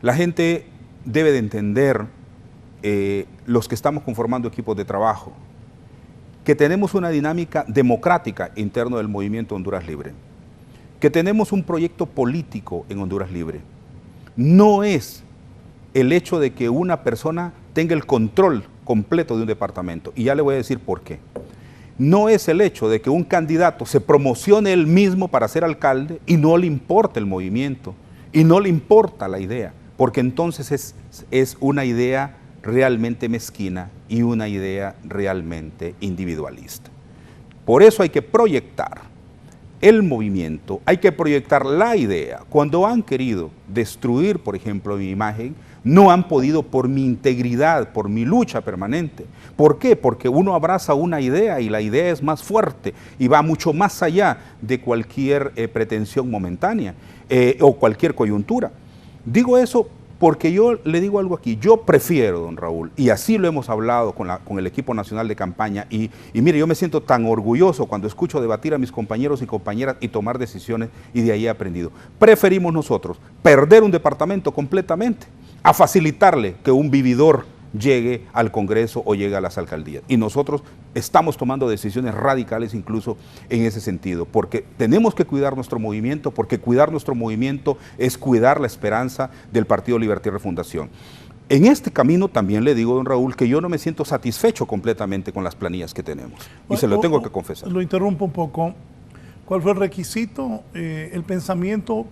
S4: La gente debe de entender, los que estamos conformando equipos de trabajo, que tenemos una dinámica democrática interno del movimiento Honduras Libre, que tenemos un proyecto político en Honduras Libre. No es el hecho de que una persona tenga el control completo de un departamento. Y ya le voy a decir por qué. No es el hecho de que un candidato se promocione él mismo para ser alcalde y no le importa el movimiento y no le importa la idea, porque entonces es una idea realmente mezquina y una idea realmente individualista. Por eso hay que proyectar el movimiento, hay que proyectar la idea. Cuando han querido destruir, por ejemplo, mi imagen, no han podido por mi integridad, por mi lucha permanente. ¿Por qué? Porque uno abraza una idea y la idea es más fuerte y va mucho más allá de cualquier pretensión momentánea o cualquier coyuntura. Digo eso porque yo le digo algo aquí, yo prefiero, don Raúl, y así lo hemos hablado con el equipo nacional de campaña, y mire, yo me siento tan orgulloso cuando escucho debatir a mis compañeros y compañeras y tomar decisiones, y de ahí he aprendido. Preferimos nosotros perder un departamento completamente a facilitarle que un vividor llegue al Congreso o llegue a las alcaldías. Y nosotros estamos tomando decisiones radicales incluso en ese sentido, porque tenemos que cuidar nuestro movimiento, porque cuidar nuestro movimiento es cuidar la esperanza del Partido Libertad y Refundación. En este camino también le digo, don Raúl, que yo no me siento satisfecho completamente con las planillas que tenemos. Y se lo tengo que confesar.
S3: Lo interrumpo un poco. ¿Cuál fue el requisito, el pensamiento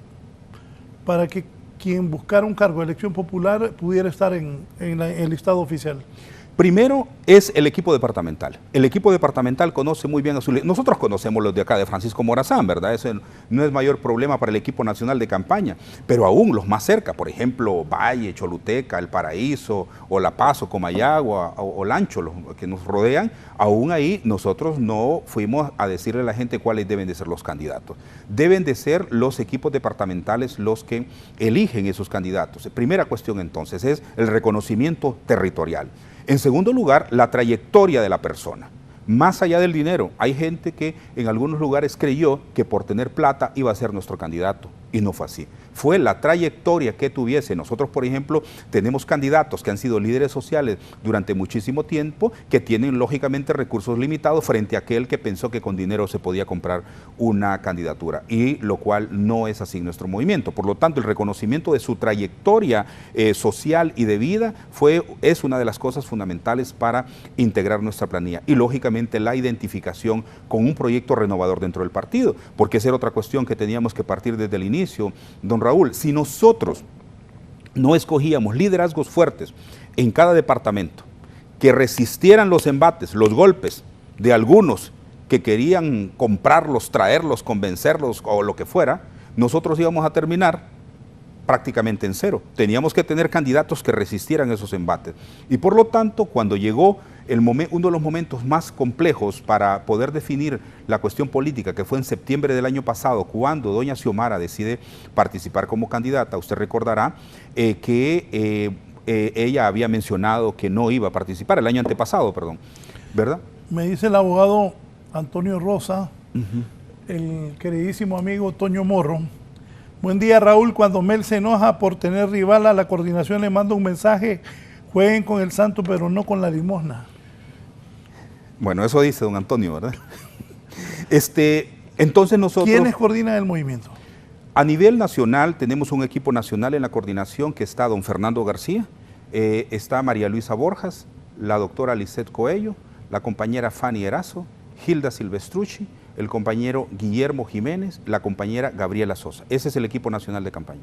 S3: para que quien buscara un cargo de elección popular pudiera estar en el listado oficial?
S4: Primero es el equipo departamental. El equipo departamental conoce muy bien a su... Nosotros conocemos los de acá de Francisco Morazán, ¿verdad? Eso no es mayor problema para el equipo nacional de campaña, pero aún los más cerca, por ejemplo, Valle, Choluteca, El Paraíso, o La Paz, o Comayagua, o Lancho, los que nos rodean, aún ahí nosotros no fuimos a decirle a la gente cuáles deben de ser los candidatos. Deben de ser los equipos departamentales los que eligen esos candidatos. Primera cuestión entonces es el reconocimiento territorial. En segundo lugar, la trayectoria de la persona. Más allá del dinero, hay gente que en algunos lugares creyó que por tener plata iba a ser nuestro candidato, y no fue así. Fue la trayectoria que tuviese. Nosotros, por ejemplo, tenemos candidatos que han sido líderes sociales durante muchísimo tiempo, que tienen lógicamente recursos limitados frente a aquel que pensó que con dinero se podía comprar una candidatura, y lo cual no es así en nuestro movimiento. Por lo tanto, el reconocimiento de su trayectoria social y de vida es una de las cosas fundamentales para integrar nuestra planilla, y lógicamente la identificación con un proyecto renovador dentro del partido, porque esa era otra cuestión que teníamos que partir desde el inicio, don Raúl. Si nosotros no escogíamos liderazgos fuertes en cada departamento que resistieran los embates, los golpes de algunos que querían comprarlos, traerlos, convencerlos o lo que fuera, nosotros íbamos a terminar prácticamente en cero. Teníamos que tener candidatos que resistieran esos embates. Y por lo tanto, cuando llegó uno de los momentos más complejos para poder definir la cuestión política, que fue en septiembre del año pasado, cuando doña Xiomara decide participar como candidata, usted recordará que ella había mencionado que no iba a participar el año antepasado, perdón, ¿verdad?
S3: Me dice el abogado Antonio Rosa, el queridísimo amigo Toño Morro: buen día, Raúl. Cuando Mel se enoja por tener rival a la coordinación, le manda un mensaje: jueguen con el santo, pero no con la limosna.
S4: Bueno, eso dice don Antonio, ¿verdad? Entonces nosotros...
S3: ¿Quiénes coordinan el movimiento?
S4: A nivel nacional tenemos un equipo nacional en la coordinación que está don Fernando García, está María Luisa Borjas, la doctora Lisette Coello, la compañera Fanny Erazo, Hilda Silvestrucci, el compañero Guillermo Jiménez, la compañera Gabriela Sosa. Ese es el equipo nacional de campaña.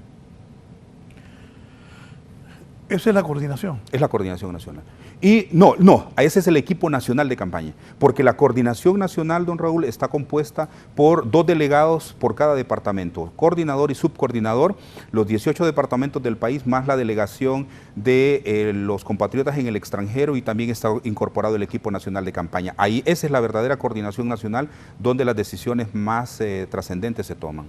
S3: Esa es la coordinación.
S4: Es la coordinación nacional. Y no, ese es el equipo nacional de campaña, porque la coordinación nacional, don Raúl, está compuesta por 2 delegados por cada departamento, coordinador y subcoordinador, los 18 departamentos del país, más la delegación de los compatriotas en el extranjero, y también está incorporado el equipo nacional de campaña. Ahí esa es la verdadera coordinación nacional, donde las decisiones más trascendentes se toman.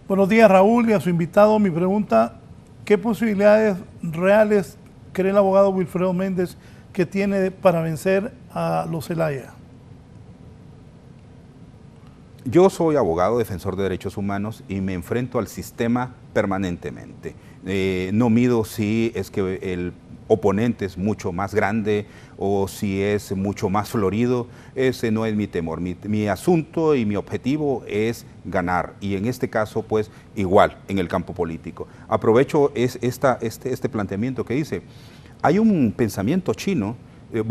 S4: Buenos días, Raúl, y a su invitado mi pregunta: ¿qué posibilidades reales cree el abogado Wilfredo Méndez que tiene para vencer a los Zelaya? Yo soy abogado, defensor de derechos humanos, y me enfrento al sistema permanentemente. No mido si es que el oponentes mucho más grande o si es mucho más florido, ese no es mi temor. Mi asunto y mi objetivo es ganar, y en este caso pues igual en el campo político. Aprovecho este planteamiento que dice, hay un pensamiento chino,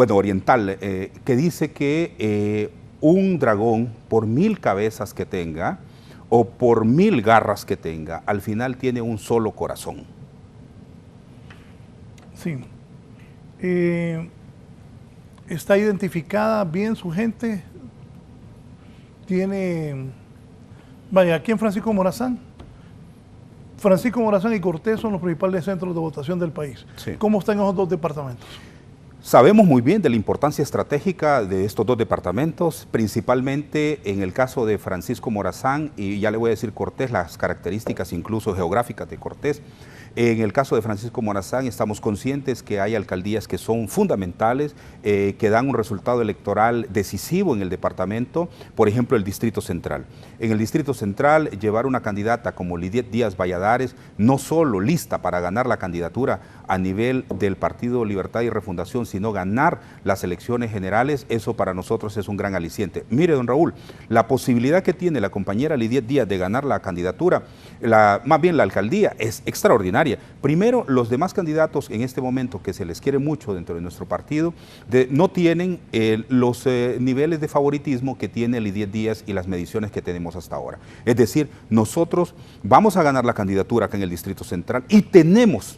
S4: oriental, que dice que un dragón por 1000 cabezas que tenga o por 1000 garras que tenga, al final tiene un solo corazón.
S3: Sí. Está identificada bien su gente. Vaya, aquí en Francisco Morazán y Cortés son los principales centros de votación del país. Sí. ¿Cómo están esos dos departamentos?
S4: Sabemos muy bien de la importancia estratégica de estos dos departamentos, principalmente en el caso de Francisco Morazán, y ya le voy a decir Cortés, las características incluso geográficas de Cortés. En el caso de Francisco Morazán estamos conscientes que hay alcaldías que son fundamentales, que dan un resultado electoral decisivo en el departamento, por ejemplo el Distrito Central. En el Distrito Central llevar una candidata como Lidiet Díaz Valladares, no solo lista para ganar la candidatura a nivel del Partido Libertad y Refundación, sino ganar las elecciones generales, eso para nosotros es un gran aliciente. Mire, don Raúl, la posibilidad que tiene la compañera Lidiet Díaz de ganar la candidatura, más bien la alcaldía, es extraordinaria. Primero, los demás candidatos en este momento, que se les quiere mucho dentro de nuestro partido, no tienen los niveles de favoritismo que tiene Lidiet Díaz y las mediciones que tenemos hasta ahora. Es decir, nosotros vamos a ganar la candidatura acá en el Distrito Central y tenemos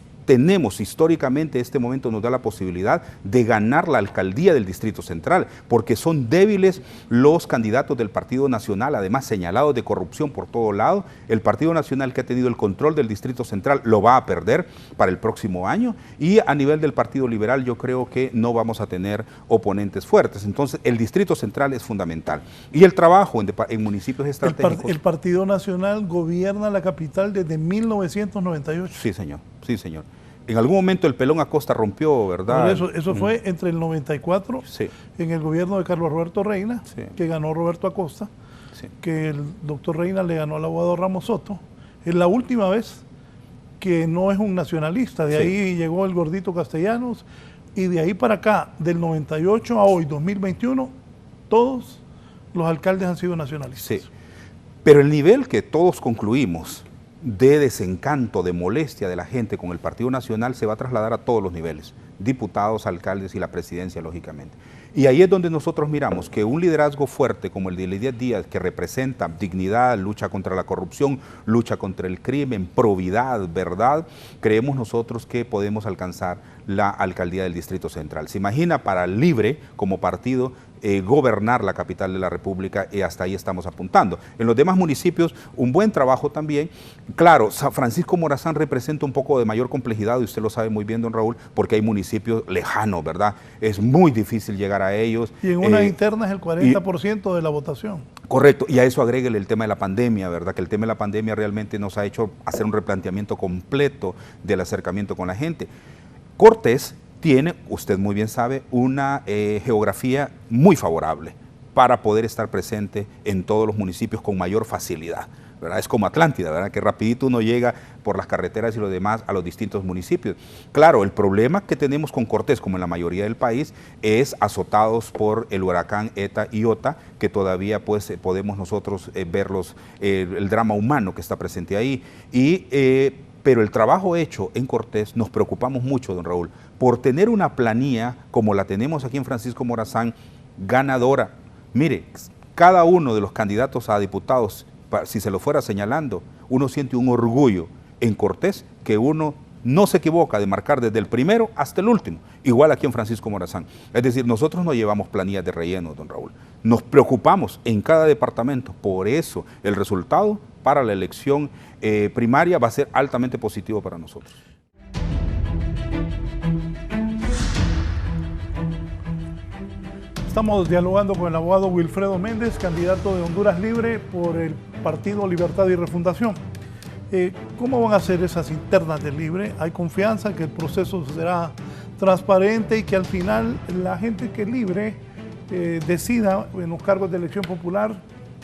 S4: históricamente, este momento nos da la posibilidad de ganar la alcaldía del Distrito Central, porque son débiles los candidatos del Partido Nacional, además señalados de corrupción por todo lado. El Partido Nacional, que ha tenido el control del Distrito Central, lo va a perder para el próximo año, y a nivel del Partido Liberal yo creo que no vamos a tener oponentes fuertes. Entonces el Distrito Central es fundamental. Y el trabajo en municipios estratégicos.
S3: El Partido Nacional gobierna la capital desde 1998.
S4: Sí, señor. Sí, señor. En algún momento el Pelón Acosta rompió, ¿verdad?
S3: Por eso fue entre el 94, sí, en el gobierno de Carlos Roberto Reina, sí, que ganó Roberto Acosta, sí, que el doctor Reina le ganó al abogado Ramos Soto. Es la última vez que no es un nacionalista. De ahí llegó el gordito Castellanos, y de ahí para acá, del 98 a hoy, 2021, todos los alcaldes han sido nacionalistas.
S4: Sí. Pero el nivel que todos concluimos de desencanto, de molestia de la gente con el Partido Nacional se va a trasladar a todos los niveles, diputados, alcaldes y la presidencia, lógicamente. Y ahí es donde nosotros miramos que un liderazgo fuerte como el de Lidiet Díaz, que representa dignidad, lucha contra la corrupción, lucha contra el crimen, probidad, verdad, creemos nosotros que podemos alcanzar la alcaldía del Distrito Central. Se imagina para Libre como partido gobernar la capital de la República, y hasta ahí estamos apuntando. En los demás municipios, un buen trabajo también. Claro, San Francisco Morazán representa un poco de mayor complejidad, y usted lo sabe muy bien, don Raúl, porque hay municipios lejanos, ¿verdad? Es muy difícil llegar a ellos.
S3: Y en una interna es el 40% de la votación.
S4: Correcto, y a eso agréguele el tema de la pandemia, ¿verdad? Que el tema de la pandemia realmente nos ha hecho hacer un replanteamiento completo del acercamiento con la gente. Cortés tiene, usted muy bien sabe, una geografía muy favorable para poder estar presente en todos los municipios con mayor facilidad, ¿verdad? Es como Atlántida, ¿verdad? Que rapidito uno llega por las carreteras y lo demás a los distintos municipios. Claro, el problema que tenemos con Cortés, como en la mayoría del país, es azotados por el huracán Eta y Iota, que todavía pues podemos nosotros verlos, el drama humano que está presente ahí. Pero el trabajo hecho en Cortés, nos preocupamos mucho, don Raúl, por tener una planilla como la tenemos aquí en Francisco Morazán, ganadora. Mire, cada uno de los candidatos a diputados, si se lo fuera señalando, uno siente un orgullo en Cortés que uno no se equivoca de marcar desde el primero hasta el último, igual aquí en Francisco Morazán. Es decir, nosotros no llevamos planillas de relleno, don Raúl. Nos preocupamos en cada departamento, por eso el resultado para la elección primaria va a ser altamente positivo para nosotros.
S3: Estamos dialogando con el abogado Wilfredo Méndez, candidato de Honduras Libre por el Partido Libertad y Refundación. ¿Cómo van a ser esas internas de Libre? ¿Hay confianza que el proceso será transparente y que al final la gente que Libre decida en los cargos de elección popular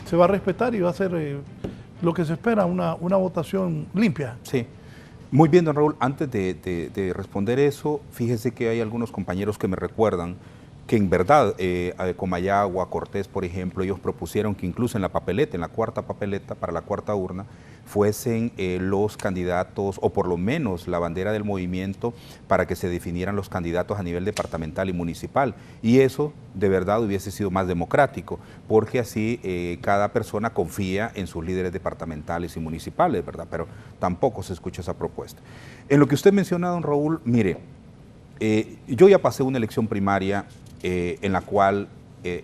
S3: se va a respetar y va a ser lo que se espera, una votación limpia?
S4: Sí. Muy bien, don Raúl, antes de responder eso, fíjese que hay algunos compañeros que me recuerdan que en verdad, Comayagua, Cortés, por ejemplo, ellos propusieron que incluso en la papeleta, en la cuarta papeleta, para la cuarta urna, fuesen los candidatos, o por lo menos la bandera del movimiento, para que se definieran los candidatos a nivel departamental y municipal. Y eso, de verdad, hubiese sido más democrático, porque así cada persona confía en sus líderes departamentales y municipales, ¿verdad? Pero tampoco se escucha esa propuesta. En lo que usted menciona, don Raúl, mire, yo ya pasé una elección primaria en la cual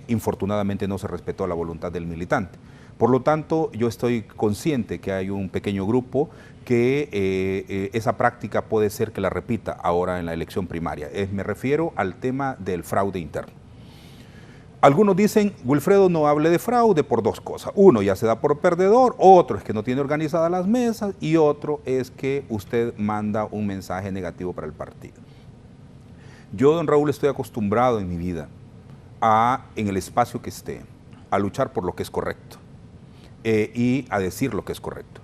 S4: infortunadamente no se respetó la voluntad del militante. Por lo tanto, yo estoy consciente que hay un pequeño grupo que esa práctica puede ser que la repita ahora en la elección primaria. Me refiero al tema del fraude interno. Algunos dicen, Wilfredo, no hable de fraude por dos cosas. Uno, ya se da por perdedor, otro es que no tiene organizadas las mesas y otro es que usted manda un mensaje negativo para el partido. Yo, don Raúl, estoy acostumbrado en mi vida en el espacio que esté, a luchar por lo que es correcto y a decir lo que es correcto.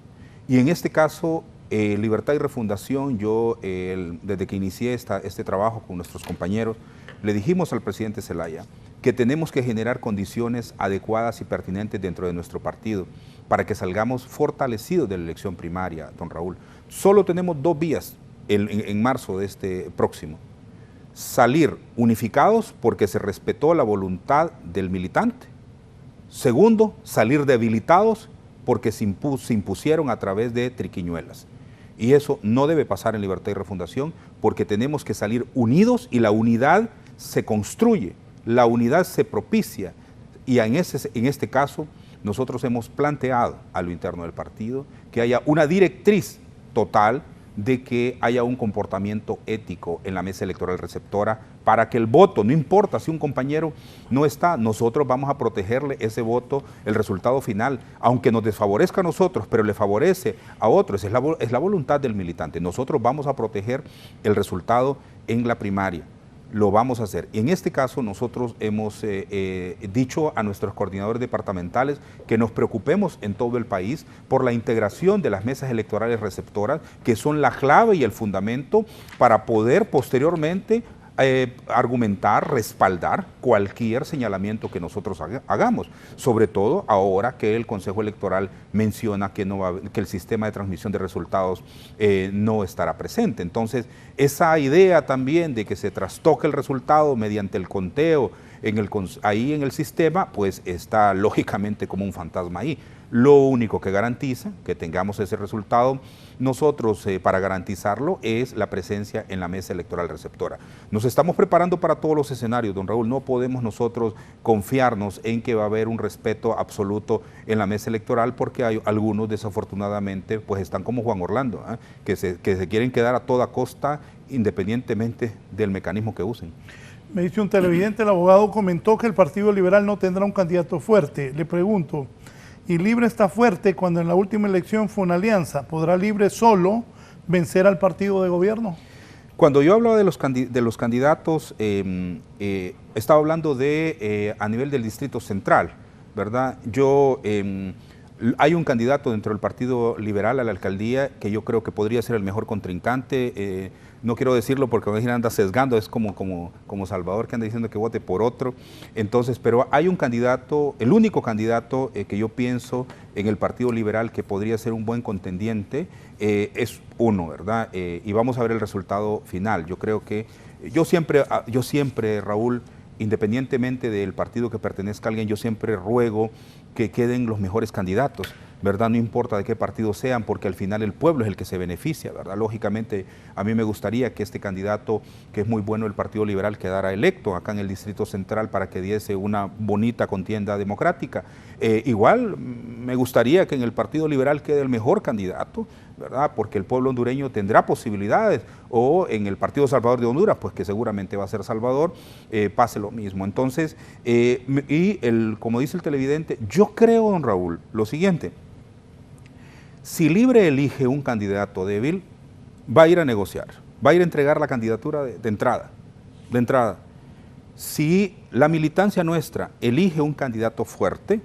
S4: Y en este caso, Libertad y Refundación, yo desde que inicié este trabajo con nuestros compañeros, le dijimos al presidente Zelaya que tenemos que generar condiciones adecuadas y pertinentes dentro de nuestro partido para que salgamos fortalecidos de la elección primaria, don Raúl. Solo tenemos dos vías en marzo de este próximo. Salir unificados porque se respetó la voluntad del militante. Segundo, salir debilitados porque se impusieron a través de triquiñuelas. Y eso no debe pasar en Libertad y Refundación porque tenemos que salir unidos y la unidad se construye, la unidad se propicia. Y en este caso, nosotros hemos planteado a lo interno del partido que haya una directriz total de que haya un comportamiento ético en la mesa electoral receptora para que el voto, no importa si un compañero no está, nosotros vamos a protegerle ese voto, el resultado final, aunque nos desfavorezca a nosotros, pero le favorece a otros, es la voluntad del militante. Nosotros vamos a proteger el resultado en la primaria. Lo vamos a hacer. Y en este caso nosotros hemos dicho a nuestros coordinadores departamentales que nos preocupemos en todo el país por la integración de las mesas electorales receptoras, que son la clave y el fundamento para poder posteriormente argumentar, respaldar cualquier señalamiento que nosotros hagamos, sobre todo ahora que el Consejo Electoral menciona que el sistema de transmisión de resultados no estará presente. Entonces, esa idea también de que se trastoque el resultado mediante el conteo ahí en el sistema, pues está lógicamente como un fantasma ahí. Lo único que garantiza que tengamos ese resultado nosotros para garantizarlo es la presencia en la mesa electoral receptora. Nos estamos preparando para todos los escenarios, don Raúl. No podemos nosotros confiarnos en que va a haber un respeto absoluto en la mesa electoral porque hay algunos desafortunadamente pues están como Juan Orlando, que se quieren quedar a toda costa independientemente del mecanismo que usen.
S3: Me dice un televidente, el abogado comentó que el Partido Liberal no tendrá un candidato fuerte. Le pregunto, ¿y Libre está fuerte cuando en la última elección fue una alianza? ¿Podrá Libre solo vencer al partido de gobierno?
S4: Cuando yo hablaba de los candidatos, estaba hablando a nivel del Distrito Central, ¿verdad? Hay un candidato dentro del Partido Liberal a la alcaldía que yo creo que podría ser el mejor contrincante. No quiero decirlo porque anda sesgando, es como Salvador que anda diciendo que vote por otro. Entonces, pero hay un candidato, el único candidato que yo pienso en el Partido Liberal que podría ser un buen contendiente es uno, ¿verdad? Y vamos a ver el resultado final. Yo creo que, yo siempre, Raúl, independientemente del partido que pertenezca a alguien, yo siempre ruego que queden los mejores candidatos, ¿verdad? No importa de qué partido sean, porque al final el pueblo es el que se beneficia, ¿verdad? Lógicamente, a mí me gustaría que este candidato, que es muy bueno del Partido Liberal, quedara electo acá en el Distrito Central para que diese una bonita contienda democrática. Igual me gustaría que en el Partido Liberal quede el mejor candidato, ¿verdad? Porque el pueblo hondureño tendrá posibilidades, o en el Partido Salvador de Honduras, pues que seguramente va a ser Salvador, pase lo mismo. Entonces, como dice el televidente, yo creo, don Raúl, lo siguiente: si Libre elige un candidato débil, va a ir a negociar, va a ir a entregar la candidatura de entrada. Si la militancia nuestra elige un candidato fuerte,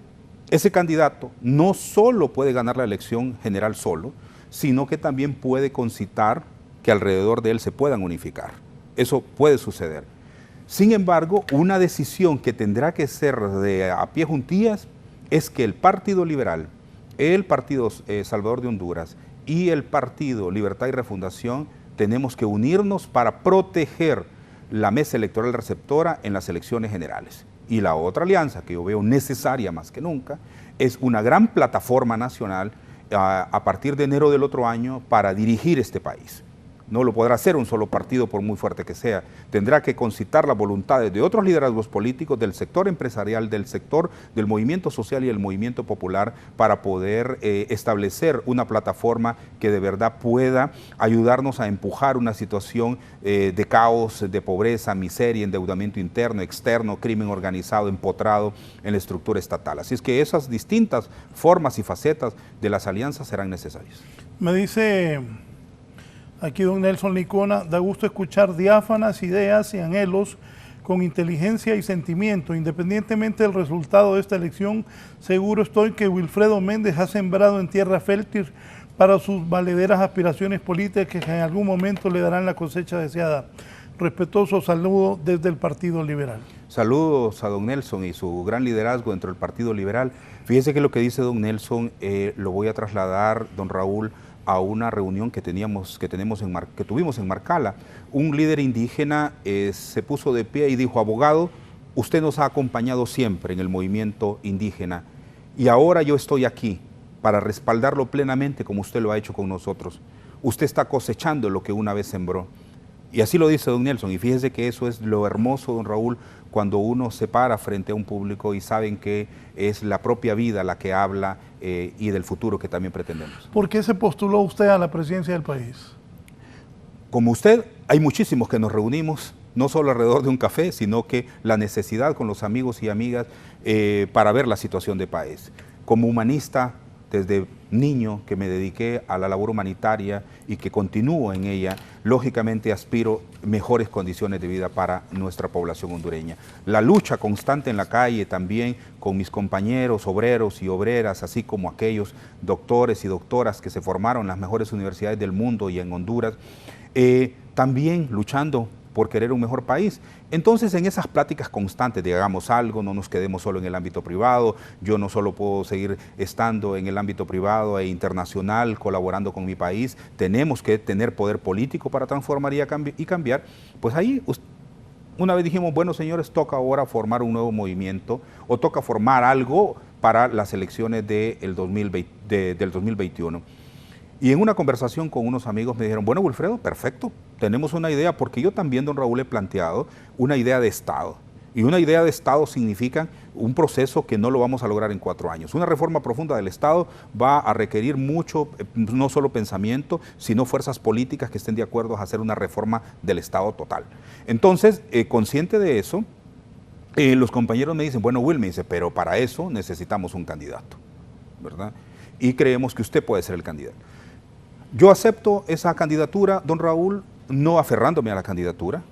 S4: ese candidato no solo puede ganar la elección general solo, sino que también puede concitar que alrededor de él se puedan unificar. Eso puede suceder. Sin embargo, una decisión que tendrá que ser de a pie juntillas es que el Partido Liberal, el Partido Salvador de Honduras y el Partido Libertad y Refundación tenemos que unirnos para proteger la mesa electoral receptora en las elecciones generales. Y la otra alianza, que yo veo necesaria más que nunca, es una gran plataforma nacional a partir de enero del otro año para dirigir este país. No lo podrá hacer un solo partido por muy fuerte que sea. Tendrá que concitar las voluntades de otros liderazgos políticos, del sector empresarial, del sector del movimiento social y el movimiento popular para poder establecer una plataforma que de verdad pueda ayudarnos a empujar una situación de caos, de pobreza, miseria, endeudamiento interno, externo, crimen organizado, empotrado en la estructura estatal. Así es que esas distintas formas y facetas de las alianzas serán necesarias.
S3: Me dice aquí don Nelson Licona, da gusto escuchar diáfanas ideas y anhelos con inteligencia y sentimiento. Independientemente del resultado de esta elección, seguro estoy que Wilfredo Méndez ha sembrado en tierra fértil para sus valederas aspiraciones políticas que en algún momento le darán la cosecha deseada. Respetuoso saludo desde el Partido Liberal.
S4: Saludos a don Nelson y su gran liderazgo dentro del Partido Liberal. Fíjese que lo que dice don Nelson lo voy a trasladar, don Raúl, a una reunión que tuvimos en Marcala. Un líder indígena se puso de pie y dijo: abogado, usted nos ha acompañado siempre en el movimiento indígena y ahora yo estoy aquí para respaldarlo plenamente como usted lo ha hecho con nosotros. Usted está cosechando lo que una vez sembró. Y así lo dice don Nelson, y fíjese que eso es lo hermoso, don Raúl, cuando uno se para frente a un público y saben que es la propia vida la que habla y del futuro que también pretendemos.
S3: ¿Por qué se postuló usted a la presidencia del país?
S4: Como usted, hay muchísimos que nos reunimos, no solo alrededor de un café, sino que la necesidad con los amigos y amigas para ver la situación del país. Como humanista, desde niño que me dediqué a la labor humanitaria y que continúo en ella, lógicamente aspiro mejores condiciones de vida para nuestra población hondureña. La lucha constante en la calle también con mis compañeros obreros y obreras, así como aquellos doctores y doctoras que se formaron en las mejores universidades del mundo y en Honduras, también luchando por querer un mejor país. Entonces, en esas pláticas constantes de hagamos algo, no nos quedemos solo en el ámbito privado, yo no solo puedo seguir estando en el ámbito privado e internacional, colaborando con mi país, tenemos que tener poder político para transformar y cambiar. Pues ahí, una vez dijimos, bueno señores, toca ahora formar un nuevo movimiento o toca formar algo para las elecciones del 2021. Y en una conversación con unos amigos me dijeron, bueno Wilfredo, perfecto, tenemos una idea, porque yo también, don Raúl, he planteado una idea de Estado. Y una idea de Estado significa un proceso que no lo vamos a lograr en 4 años. Una reforma profunda del Estado va a requerir mucho, no solo pensamiento, sino fuerzas políticas que estén de acuerdo a hacer una reforma del Estado total. Entonces, consciente de eso, los compañeros me dicen, bueno Will, me dice, pero para eso necesitamos un candidato, ¿verdad? Y creemos que usted puede ser el candidato. Yo acepto esa candidatura, don Raúl, no aferrándome a la candidatura.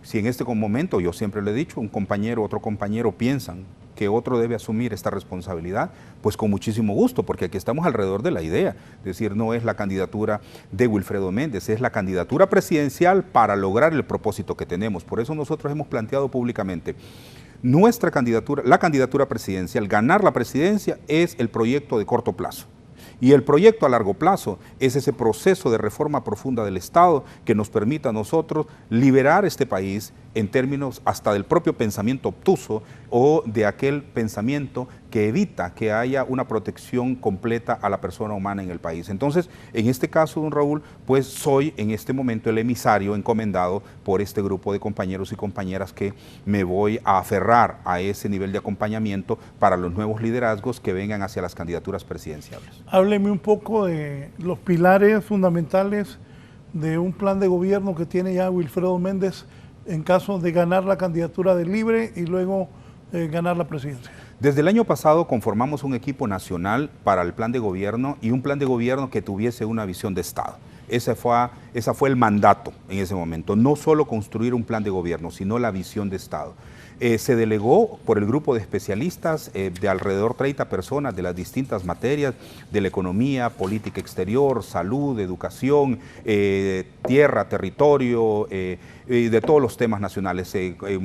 S4: Si en este momento, yo siempre le he dicho, un compañero, otro compañero piensan que otro debe asumir esta responsabilidad, pues con muchísimo gusto, porque aquí estamos alrededor de la idea. Es decir, no es la candidatura de Wilfredo Méndez, es la candidatura presidencial para lograr el propósito que tenemos. Por eso nosotros hemos planteado públicamente nuestra candidatura, la candidatura presidencial, ganar la presidencia es el proyecto de corto plazo. Y el proyecto a largo plazo es ese proceso de reforma profunda del Estado que nos permita a nosotros liberar este país en términos hasta del propio pensamiento obtuso o de aquel pensamiento que evita que haya una protección completa a la persona humana en el país. Entonces, en este caso, don Raúl, pues soy en este momento el emisario encomendado por este grupo de compañeros y compañeras que me voy a aferrar a ese nivel de acompañamiento para los nuevos liderazgos que vengan hacia las candidaturas presidenciales.
S3: Hábleme un poco de los pilares fundamentales de un plan de gobierno que tiene ya Wilfredo Méndez en caso de ganar la candidatura de Libre y luego ganar la presidencia.
S4: Desde el año pasado conformamos un equipo nacional para el plan de gobierno y un plan de gobierno que tuviese una visión de Estado. Ese fue el mandato en ese momento, no solo construir un plan de gobierno, sino la visión de Estado. Se delegó por el grupo de especialistas de alrededor 30 personas de las distintas materias de la economía, política exterior, salud, educación, tierra, territorio, de todos los temas nacionales,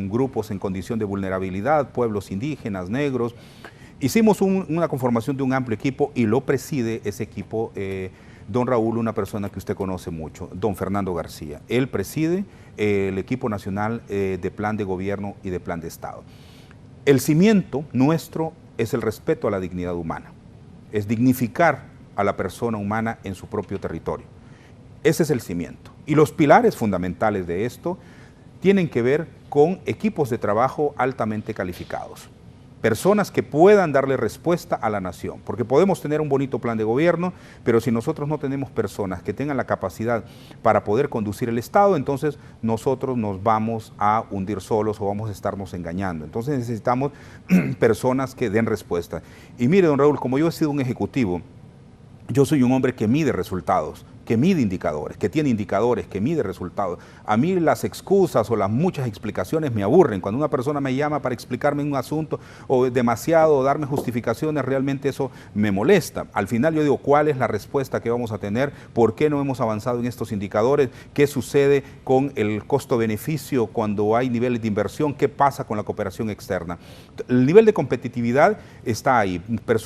S4: grupos en condición de vulnerabilidad, pueblos indígenas, negros. Hicimos una conformación de un amplio equipo y lo preside ese equipo don Raúl, una persona que usted conoce mucho, don Fernando García. Él preside el equipo nacional de plan de gobierno y de plan de Estado. El cimiento nuestro es el respeto a la dignidad humana, es dignificar a la persona humana en su propio territorio. Ese es el cimiento. Y los pilares fundamentales de esto tienen que ver con equipos de trabajo altamente calificados. Personas que puedan darle respuesta a la nación, porque podemos tener un bonito plan de gobierno, pero si nosotros no tenemos personas que tengan la capacidad para poder conducir el Estado, entonces nosotros nos vamos a hundir solos o vamos a estarnos engañando. Entonces necesitamos personas que den respuesta. Y mire, don Raúl, como yo he sido un ejecutivo, yo soy un hombre que mide resultados, que mide indicadores, que tiene indicadores, que mide resultados. A mí las excusas o las muchas explicaciones me aburren. Cuando una persona me llama para explicarme un asunto o demasiado o darme justificaciones, realmente eso me molesta. Al final yo digo, ¿cuál es la respuesta que vamos a tener? ¿Por qué no hemos avanzado en estos indicadores? ¿Qué sucede con el costo-beneficio cuando hay niveles de inversión? ¿Qué pasa con la cooperación externa? El nivel de competitividad está ahí,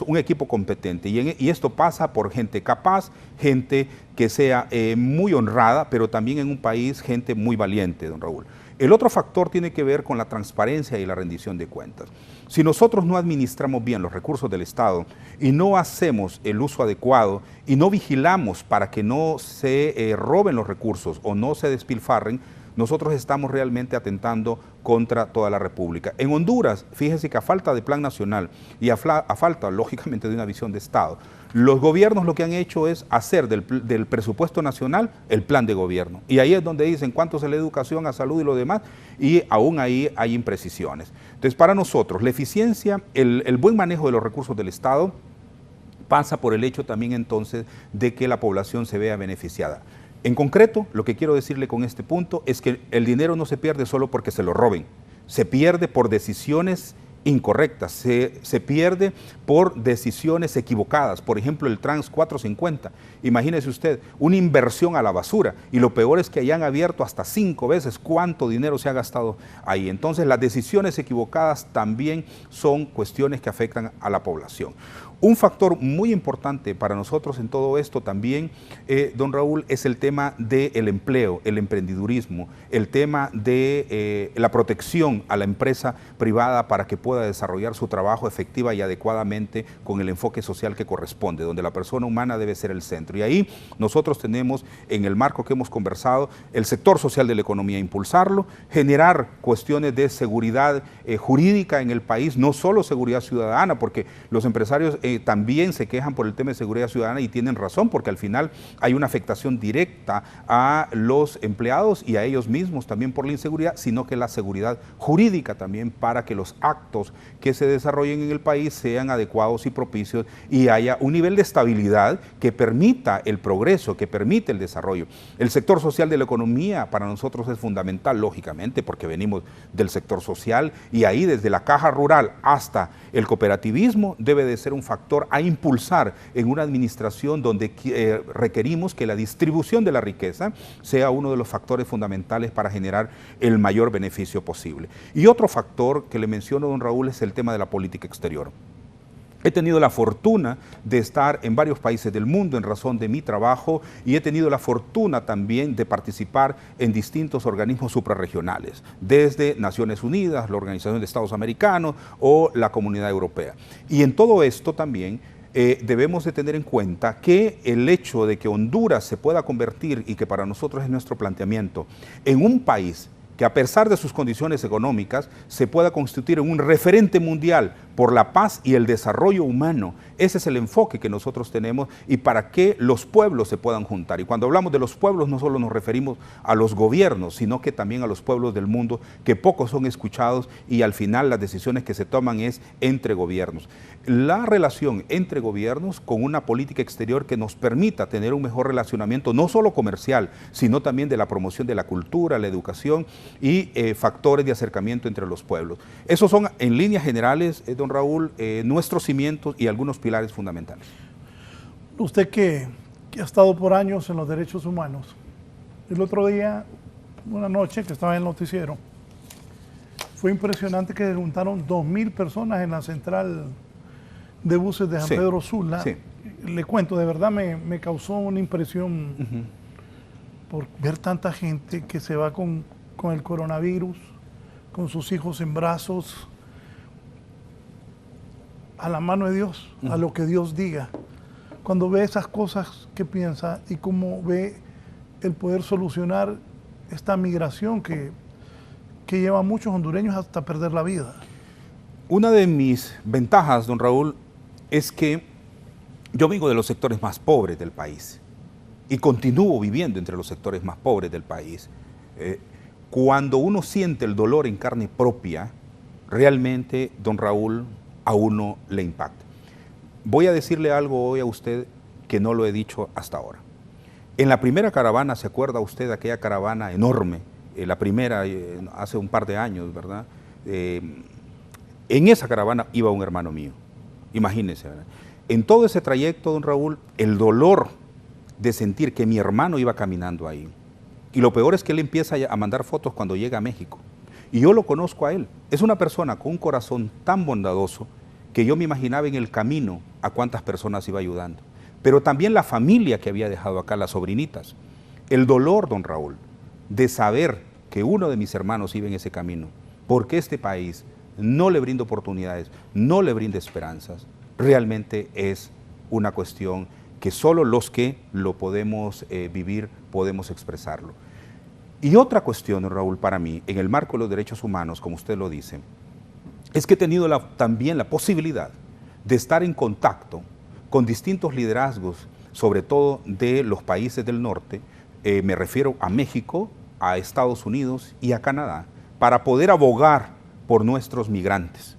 S4: un equipo competente. Y esto pasa por gente capaz, gente que sea muy honrada, pero también en un país gente muy valiente, don Raúl. El otro factor tiene que ver con la transparencia y la rendición de cuentas. Si nosotros no administramos bien los recursos del Estado y no hacemos el uso adecuado y no vigilamos para que no se roben los recursos o no se despilfarren, nosotros estamos realmente atentando contra toda la República. En Honduras, fíjense que a falta de plan nacional y a falta, lógicamente, de una visión de Estado, los gobiernos lo que han hecho es hacer del presupuesto nacional el plan de gobierno. Y ahí es donde dicen cuánto se le da a educación, a salud y lo demás, y aún ahí hay imprecisiones. Entonces, para nosotros, la eficiencia, el buen manejo de los recursos del Estado pasa por el hecho también entonces de que la población se vea beneficiada. En concreto, lo que quiero decirle con este punto es que el dinero no se pierde solo porque se lo roben, se pierde por decisiones incorrectas, se pierde por decisiones equivocadas. Por ejemplo, el Trans 450, imagínese usted, una inversión a la basura, y lo peor es que hayan abierto hasta 5 veces cuánto dinero se ha gastado ahí. Entonces, las decisiones equivocadas también son cuestiones que afectan a la población. Un factor muy importante para nosotros en todo esto también, don Raúl, es el tema del empleo, el emprendedurismo, el tema de la protección a la empresa privada para que pueda desarrollar su trabajo efectiva y adecuadamente con el enfoque social que corresponde, donde la persona humana debe ser el centro. Y ahí nosotros tenemos, en el marco que hemos conversado, el sector social de la economía, impulsarlo, generar cuestiones de seguridad jurídica en el país, no solo seguridad ciudadana, porque los empresarios también se quejan por el tema de seguridad ciudadana y tienen razón, porque al final hay una afectación directa a los empleados y a ellos mismos también por la inseguridad, sino que la seguridad jurídica también para que los actos que se desarrollen en el país sean adecuados y propicios y haya un nivel de estabilidad que permita el progreso, que permite el desarrollo. El sector social de la economía para nosotros es fundamental, lógicamente, porque venimos del sector social y ahí desde la caja rural hasta el cooperativismo debe de ser un factor a impulsar en una administración donde requerimos que la distribución de la riqueza sea uno de los factores fundamentales para generar el mayor beneficio posible. Y otro factor que le menciono, don Raúl, es el tema de la política exterior. He tenido la fortuna de estar en varios países del mundo en razón de mi trabajo y he tenido la fortuna también de participar en distintos organismos suprarregionales, desde Naciones Unidas, la Organización de Estados Americanos o la Comunidad Europea. Y en todo esto también debemos de tener en cuenta que el hecho de que Honduras se pueda convertir, y que para nosotros es nuestro planteamiento, en un país que a pesar de sus condiciones económicas se pueda constituir en un referente mundial por la paz y el desarrollo humano. Ese es el enfoque que nosotros tenemos y para que los pueblos se puedan juntar. Y cuando hablamos de los pueblos no solo nos referimos a los gobiernos, sino que también a los pueblos del mundo, que pocos son escuchados y al final las decisiones que se toman es entre gobiernos. La relación entre gobiernos con una política exterior que nos permita tener un mejor relacionamiento, no solo comercial, sino también de la promoción de la cultura, la educación, y factores de acercamiento entre los pueblos. Esos son, en líneas generales, don Raúl, nuestros cimientos y algunos pilares fundamentales.
S3: Usted que ha estado por años en los derechos humanos, el otro día, una noche que estaba en el noticiero, fue impresionante que se juntaron 2.000 personas en la central de buses de San Pedro Sula. Sí. Le cuento, de verdad me causó una impresión por ver tanta gente que se va con el coronavirus, con sus hijos en brazos, a la mano de Dios, a lo que Dios diga. Cuando ve esas cosas, ¿qué piensa? Y cómo ve el poder solucionar esta migración que lleva a muchos hondureños hasta perder la vida.
S4: Una de mis ventajas, don Raúl, es que yo vengo de los sectores más pobres del país y continúo viviendo entre los sectores más pobres del país. Cuando uno siente el dolor en carne propia, realmente, don Raúl, a uno le impacta. Voy a decirle algo hoy a usted que no lo he dicho hasta ahora. En la primera caravana, ¿se acuerda usted de aquella caravana enorme? La primera, hace un par de años, ¿verdad? En esa caravana iba un hermano mío, imagínense, ¿verdad? En todo ese trayecto, don Raúl, el dolor de sentir que mi hermano iba caminando ahí. Y lo peor es que él empieza a mandar fotos cuando llega a México. Y yo lo conozco a él. Es una persona con un corazón tan bondadoso que yo me imaginaba en el camino a cuántas personas iba ayudando. Pero también la familia que había dejado acá, las sobrinitas. El dolor, don Raúl, de saber que uno de mis hermanos iba en ese camino, porque este país no le brinda oportunidades, no le brinda esperanzas, realmente es una cuestión que solo los que lo podemos vivir podemos expresarlo. Y otra cuestión, Raúl, para mí, en el marco de los derechos humanos, como usted lo dice, es que he tenido también la posibilidad de estar en contacto con distintos liderazgos, sobre todo de los países del norte, me refiero a México, a Estados Unidos y a Canadá, para poder abogar por nuestros migrantes.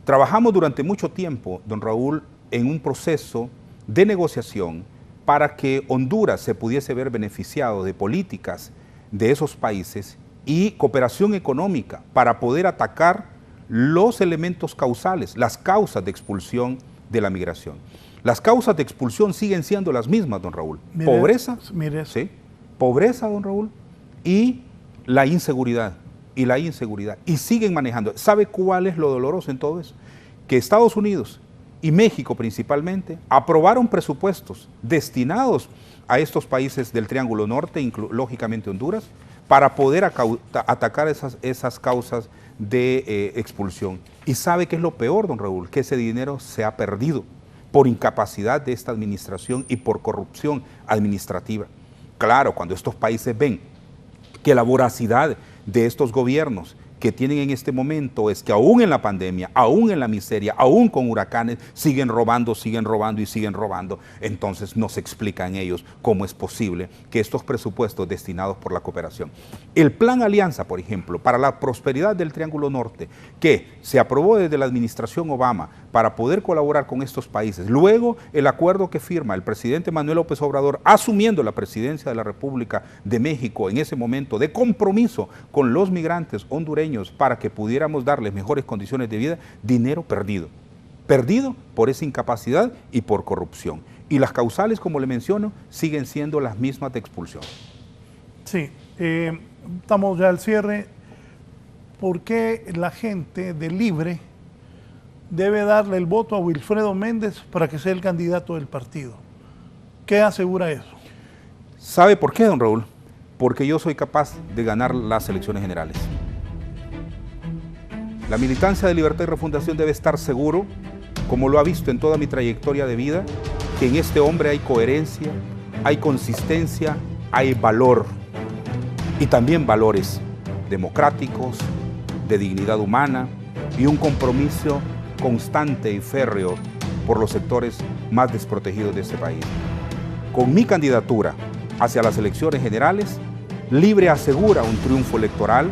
S4: Trabajamos durante mucho tiempo, don Raúl, en un proceso de negociación para que Honduras se pudiese ver beneficiado de políticas de esos países y cooperación económica para poder atacar los elementos causales, las causas de expulsión de la migración. Las causas de expulsión siguen siendo las mismas, don Raúl. Pobreza, ¿sí? Pobreza, don Raúl, y la inseguridad. Y siguen manejando. ¿Sabe cuál es lo doloroso en todo eso? Que Estados Unidos y México principalmente aprobaron presupuestos destinados a estos países del Triángulo Norte, lógicamente Honduras, para poder atacar esas causas de expulsión. ¿Y sabe qué es lo peor, don Raúl? Que ese dinero se ha perdido por incapacidad de esta administración y por corrupción administrativa. Claro, cuando estos países ven que la voracidad de estos gobiernos que tienen en este momento es que aún en la pandemia, aún en la miseria, aún con huracanes, siguen robando, entonces no se explican ellos cómo es posible que estos presupuestos destinados por la cooperación. El Plan Alianza, por ejemplo, para la prosperidad del Triángulo Norte, que se aprobó desde la administración Obama para poder colaborar con estos países, luego el acuerdo que firma el presidente Manuel López Obrador, asumiendo la presidencia de la República de México en ese momento, de compromiso con los migrantes hondureños para que pudiéramos darles mejores condiciones de vida, dinero perdido. Perdido por esa incapacidad y por corrupción. Y las causales, como le menciono, siguen siendo las mismas de expulsión.
S3: Sí, estamos ya al cierre. ¿Por qué la gente de Libre debe darle el voto a Wilfredo Méndez para que sea el candidato del partido? ¿Qué asegura eso?
S4: ¿Sabe por qué, don Raúl? Porque yo soy capaz de ganar las elecciones generales. La militancia de Libertad y Refundación debe estar seguro, como lo ha visto en toda mi trayectoria de vida, que en este hombre hay coherencia, hay consistencia, hay valor y también valores democráticos, de dignidad humana y un compromiso constante y férreo por los sectores más desprotegidos de este país. Con mi candidatura hacia las elecciones generales, Libre asegura un triunfo electoral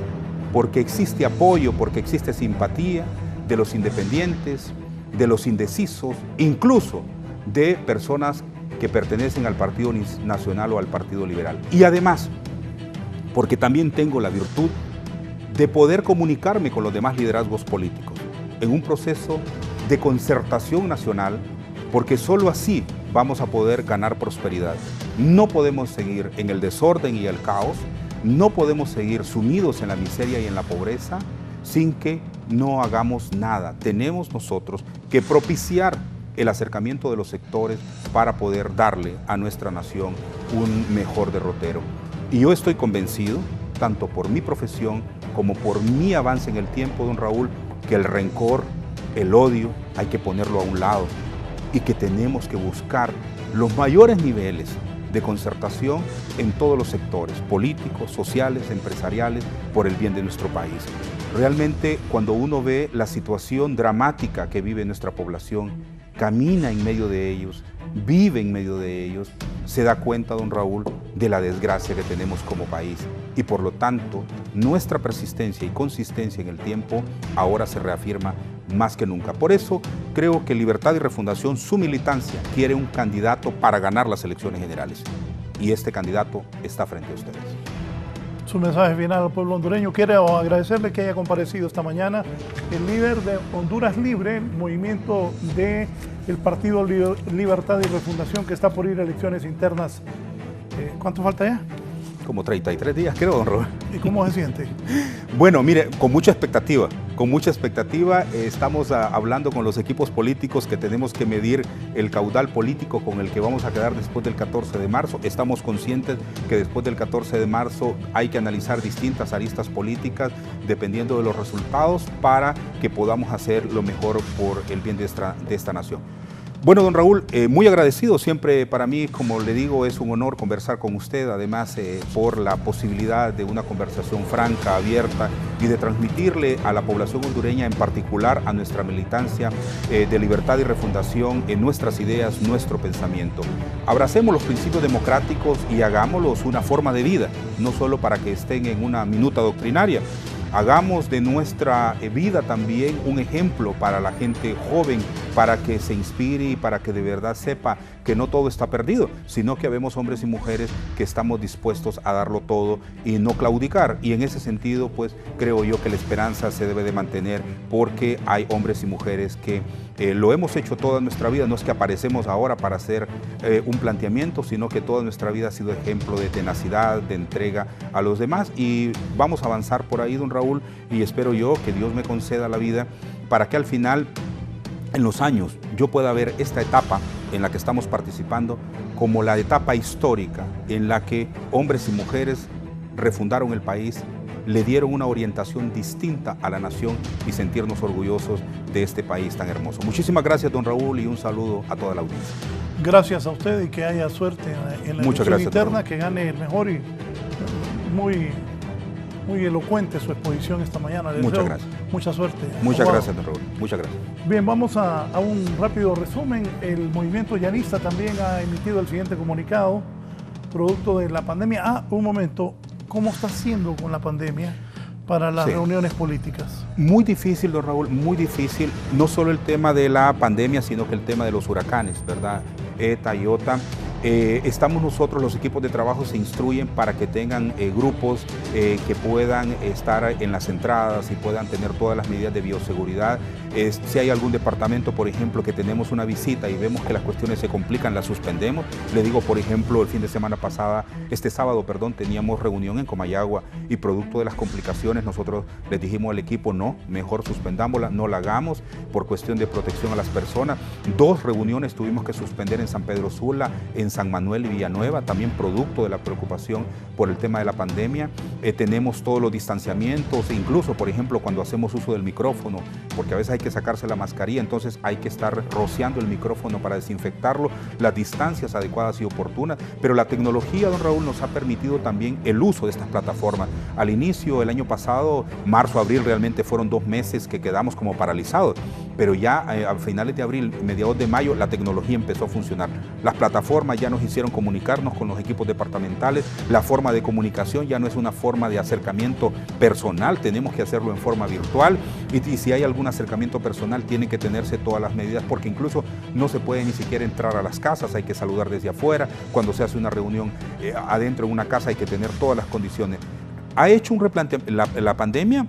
S4: porque existe apoyo, porque existe simpatía de los independientes, de los indecisos, incluso de personas que pertenecen al Partido Nacional o al Partido Liberal. Y además, porque también tengo la virtud de poder comunicarme con los demás liderazgos políticos en un proceso de concertación nacional, porque solo así vamos a poder ganar prosperidad. No podemos seguir en el desorden y el caos, no podemos seguir sumidos en la miseria y en la pobreza sin que no hagamos nada. Tenemos nosotros que propiciar el acercamiento de los sectores para poder darle a nuestra nación un mejor derrotero. Y yo estoy convencido, tanto por mi profesión como por mi avance en el tiempo, don Raúl, que el rencor, el odio, hay que ponerlo a un lado y que tenemos que buscar los mayores niveles de concertación en todos los sectores, políticos, sociales, empresariales, por el bien de nuestro país. Realmente, cuando uno ve la situación dramática que vive nuestra población, camina en medio de ellos, vive en medio de ellos, se da cuenta, don Raúl, de la desgracia que tenemos como país. Y por lo tanto, nuestra persistencia y consistencia en el tiempo ahora se reafirma más que nunca. Por eso creo que Libertad y Refundación, su militancia, quiere un candidato para ganar las elecciones generales. Y este candidato está frente a ustedes.
S3: Su mensaje final al pueblo hondureño. Quiero agradecerle que haya comparecido esta mañana el líder de Honduras Libre, el movimiento del Partido Libertad y Refundación, que está por ir a elecciones internas. ¿Cuánto falta ya?
S4: Como 33 días, creo, don Robert.
S3: ¿Y cómo se siente?
S4: Bueno, mire, con mucha expectativa. Estamos hablando con los equipos políticos que tenemos que medir el caudal político con el que vamos a quedar después del 14 de marzo. Estamos conscientes que después del 14 de marzo hay que analizar distintas aristas políticas dependiendo de los resultados para que podamos hacer lo mejor por el bien de esta nación. Bueno, don Raúl, muy agradecido. Siempre para mí, como le digo, es un honor conversar con usted, además por la posibilidad de una conversación franca, abierta y de transmitirle a la población hondureña, en particular a nuestra militancia de Libertad y Refundación, en nuestras ideas, nuestro pensamiento. Abracemos los principios democráticos y hagámoslos una forma de vida, no solo para que estén en una minuta doctrinaria. Hagamos de nuestra vida también un ejemplo para la gente joven, para que se inspire y para que de verdad sepa que no todo está perdido, sino que habemos hombres y mujeres que estamos dispuestos a darlo todo y no claudicar. Y en ese sentido, pues creo yo que la esperanza se debe de mantener, porque hay hombres y mujeres que lo hemos hecho toda nuestra vida. No es que aparecemos ahora para hacer un planteamiento, sino que toda nuestra vida ha sido ejemplo de tenacidad, de entrega a los demás, y vamos a avanzar por ahí, don Raúl, y espero yo que Dios me conceda la vida para que al final, en los años, yo pueda ver esta etapa en la que estamos participando como la etapa histórica en la que hombres y mujeres refundaron el país, le dieron una orientación distinta a la nación y sentirnos orgullosos de este país tan hermoso. Muchísimas gracias, don Raúl, y un saludo a toda la audiencia. Gracias a usted y que haya suerte en la elección interna, que gane el mejor, y muy elocuente su exposición esta mañana. Muchas gracias. Mucha suerte. Muchas gracias, don Raúl. Muchas gracias. Bien, vamos a un rápido resumen. El movimiento llanista también ha emitido el siguiente comunicado, producto de la pandemia. Un momento. ¿Cómo está haciendo con la pandemia para las reuniones políticas? Muy difícil, don Raúl, muy difícil. No solo el tema de la pandemia, sino que el tema de los huracanes, ¿verdad? ETA y OTA. Estamos nosotros, los equipos de trabajo se instruyen para que tengan grupos que puedan estar en las entradas y puedan tener todas las medidas de bioseguridad. Si hay algún departamento, por ejemplo, que tenemos una visita y vemos que las cuestiones se complican, las suspendemos. Le digo, por ejemplo, el fin de semana pasada, este sábado, perdón, teníamos reunión en Comayagua y producto de las complicaciones nosotros les dijimos al equipo, no, mejor suspendámosla, no la hagamos por cuestión de protección a las personas. 2 reuniones tuvimos que suspender en San Pedro Sula, en San Manuel y Villanueva, también producto de la preocupación por el tema de la pandemia. Tenemos todos los distanciamientos, incluso, por ejemplo, cuando hacemos uso del micrófono, porque a veces hay que sacarse la mascarilla, entonces hay que estar rociando el micrófono para desinfectarlo, las distancias adecuadas y oportunas, pero la tecnología, don Raúl, nos ha permitido también el uso de estas plataformas. Al inicio, el año pasado, marzo, abril, realmente fueron 2 meses que quedamos como paralizados, pero ya a finales de abril, mediados de mayo, la tecnología empezó a funcionar. Las plataformas ya nos hicieron comunicarnos con los equipos departamentales, la forma de comunicación ya no es una forma de acercamiento personal, tenemos que hacerlo en forma virtual, y si hay algún acercamiento personal tienen que tenerse todas las medidas, porque incluso no se puede ni siquiera entrar a las casas, hay que saludar desde afuera. Cuando se hace una reunión adentro en una casa hay que tener todas las condiciones. ha hecho la pandemia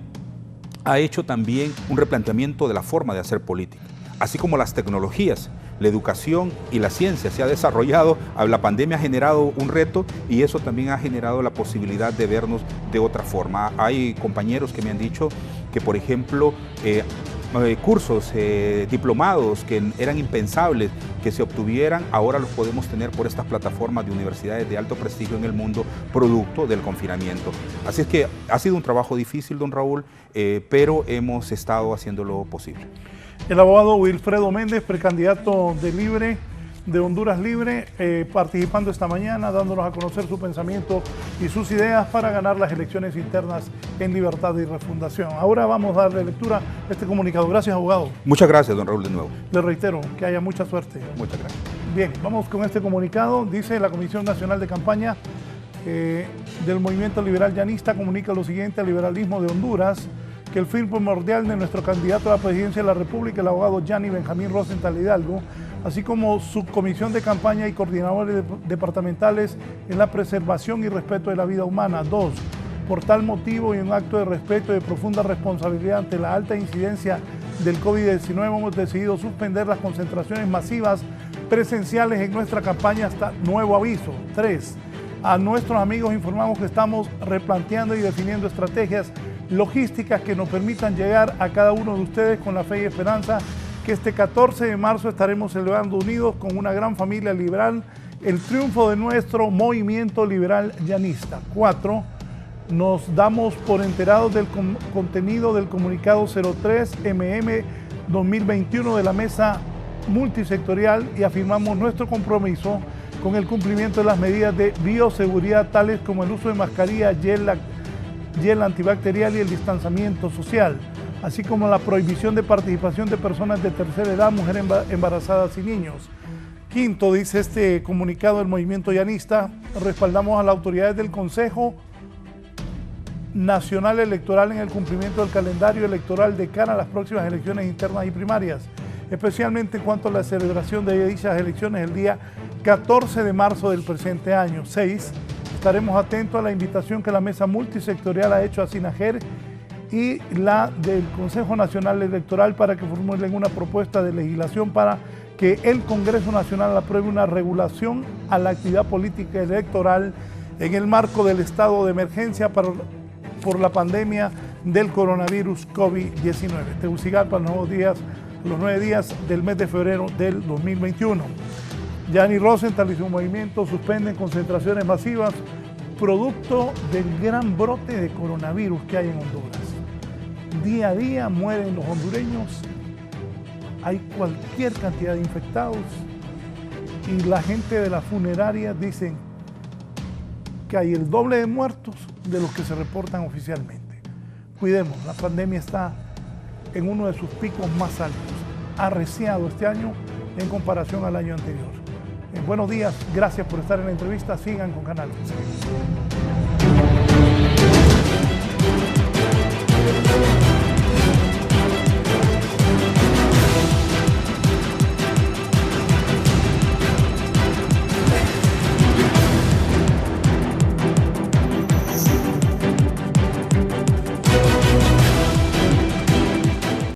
S4: ha hecho también un replanteamiento de la forma de hacer política, así como las tecnologías. La educación y la ciencia se ha desarrollado, la pandemia ha generado un reto y eso también ha generado la posibilidad de vernos de otra forma. Hay compañeros que me han dicho que, por ejemplo, cursos, diplomados que eran impensables que se obtuvieran, ahora los podemos tener por estas plataformas de universidades de alto prestigio en el mundo, producto del confinamiento. Así es que ha sido un trabajo difícil, don Raúl, pero hemos estado haciendo lo posible.
S3: El abogado Wilfredo Méndez, precandidato de Honduras Libre, participando esta mañana, dándonos a conocer su pensamiento y sus ideas para ganar las elecciones internas en Libertad y Refundación. Ahora vamos a darle lectura a este comunicado. Gracias, abogado.
S4: Muchas gracias, don Raúl, de nuevo.
S3: Le reitero, que haya mucha suerte.
S4: Muchas gracias.
S3: Bien, vamos con este comunicado. Dice la Comisión Nacional de Campaña del Movimiento Liberal Llanista comunica lo siguiente al liberalismo de Honduras, que el fin primordial de nuestro candidato a la presidencia de la República, el abogado Gianni Benjamín Rosenthal Hidalgo, así como su comisión de campaña y coordinadores departamentales en la preservación y respeto de la vida humana. 2. Por tal motivo y un acto de respeto y de profunda responsabilidad ante la alta incidencia del COVID-19, hemos decidido suspender las concentraciones masivas presenciales en nuestra campaña hasta nuevo aviso. 3. A nuestros amigos informamos que estamos replanteando y definiendo estrategias logísticas que nos permitan llegar a cada uno de ustedes con la fe y esperanza que este 14 de marzo estaremos celebrando unidos con una gran familia liberal el triunfo de nuestro movimiento liberal llanista. 4. Nos damos por enterados del contenido del comunicado 03-MM 2021 de la mesa multisectorial y afirmamos nuestro compromiso con el cumplimiento de las medidas de bioseguridad tales como el uso de mascarilla, gel antibacterial y el distanciamiento social, así como la prohibición de participación de personas de tercera edad, mujeres embarazadas y niños. 5, dice este comunicado del movimiento llanista, respaldamos a las autoridades del Consejo Nacional Electoral en el cumplimiento del calendario electoral de cara a las próximas elecciones internas y primarias, especialmente en cuanto a la celebración de dichas elecciones el día 14 de marzo del presente año. 6. Estaremos atentos a la invitación que la mesa multisectorial ha hecho a SINAGER y la del Consejo Nacional Electoral para que formulen una propuesta de legislación para que el Congreso Nacional apruebe una regulación a la actividad política electoral en el marco del estado de emergencia por la pandemia del coronavirus COVID-19. Tegucigalpa, los 9 días del mes de febrero del 2021. Gianni Rosenthal y su movimiento suspenden concentraciones masivas producto del gran brote de coronavirus que hay en Honduras. Día a día mueren los hondureños, hay cualquier cantidad de infectados y la gente de las funerarias dicen que hay el doble de muertos de los que se reportan oficialmente. Cuidemos, la pandemia está en uno de sus picos más altos, arreciado este año en comparación al año anterior. Buenos días, gracias por estar en la entrevista, sigan con Canal 11.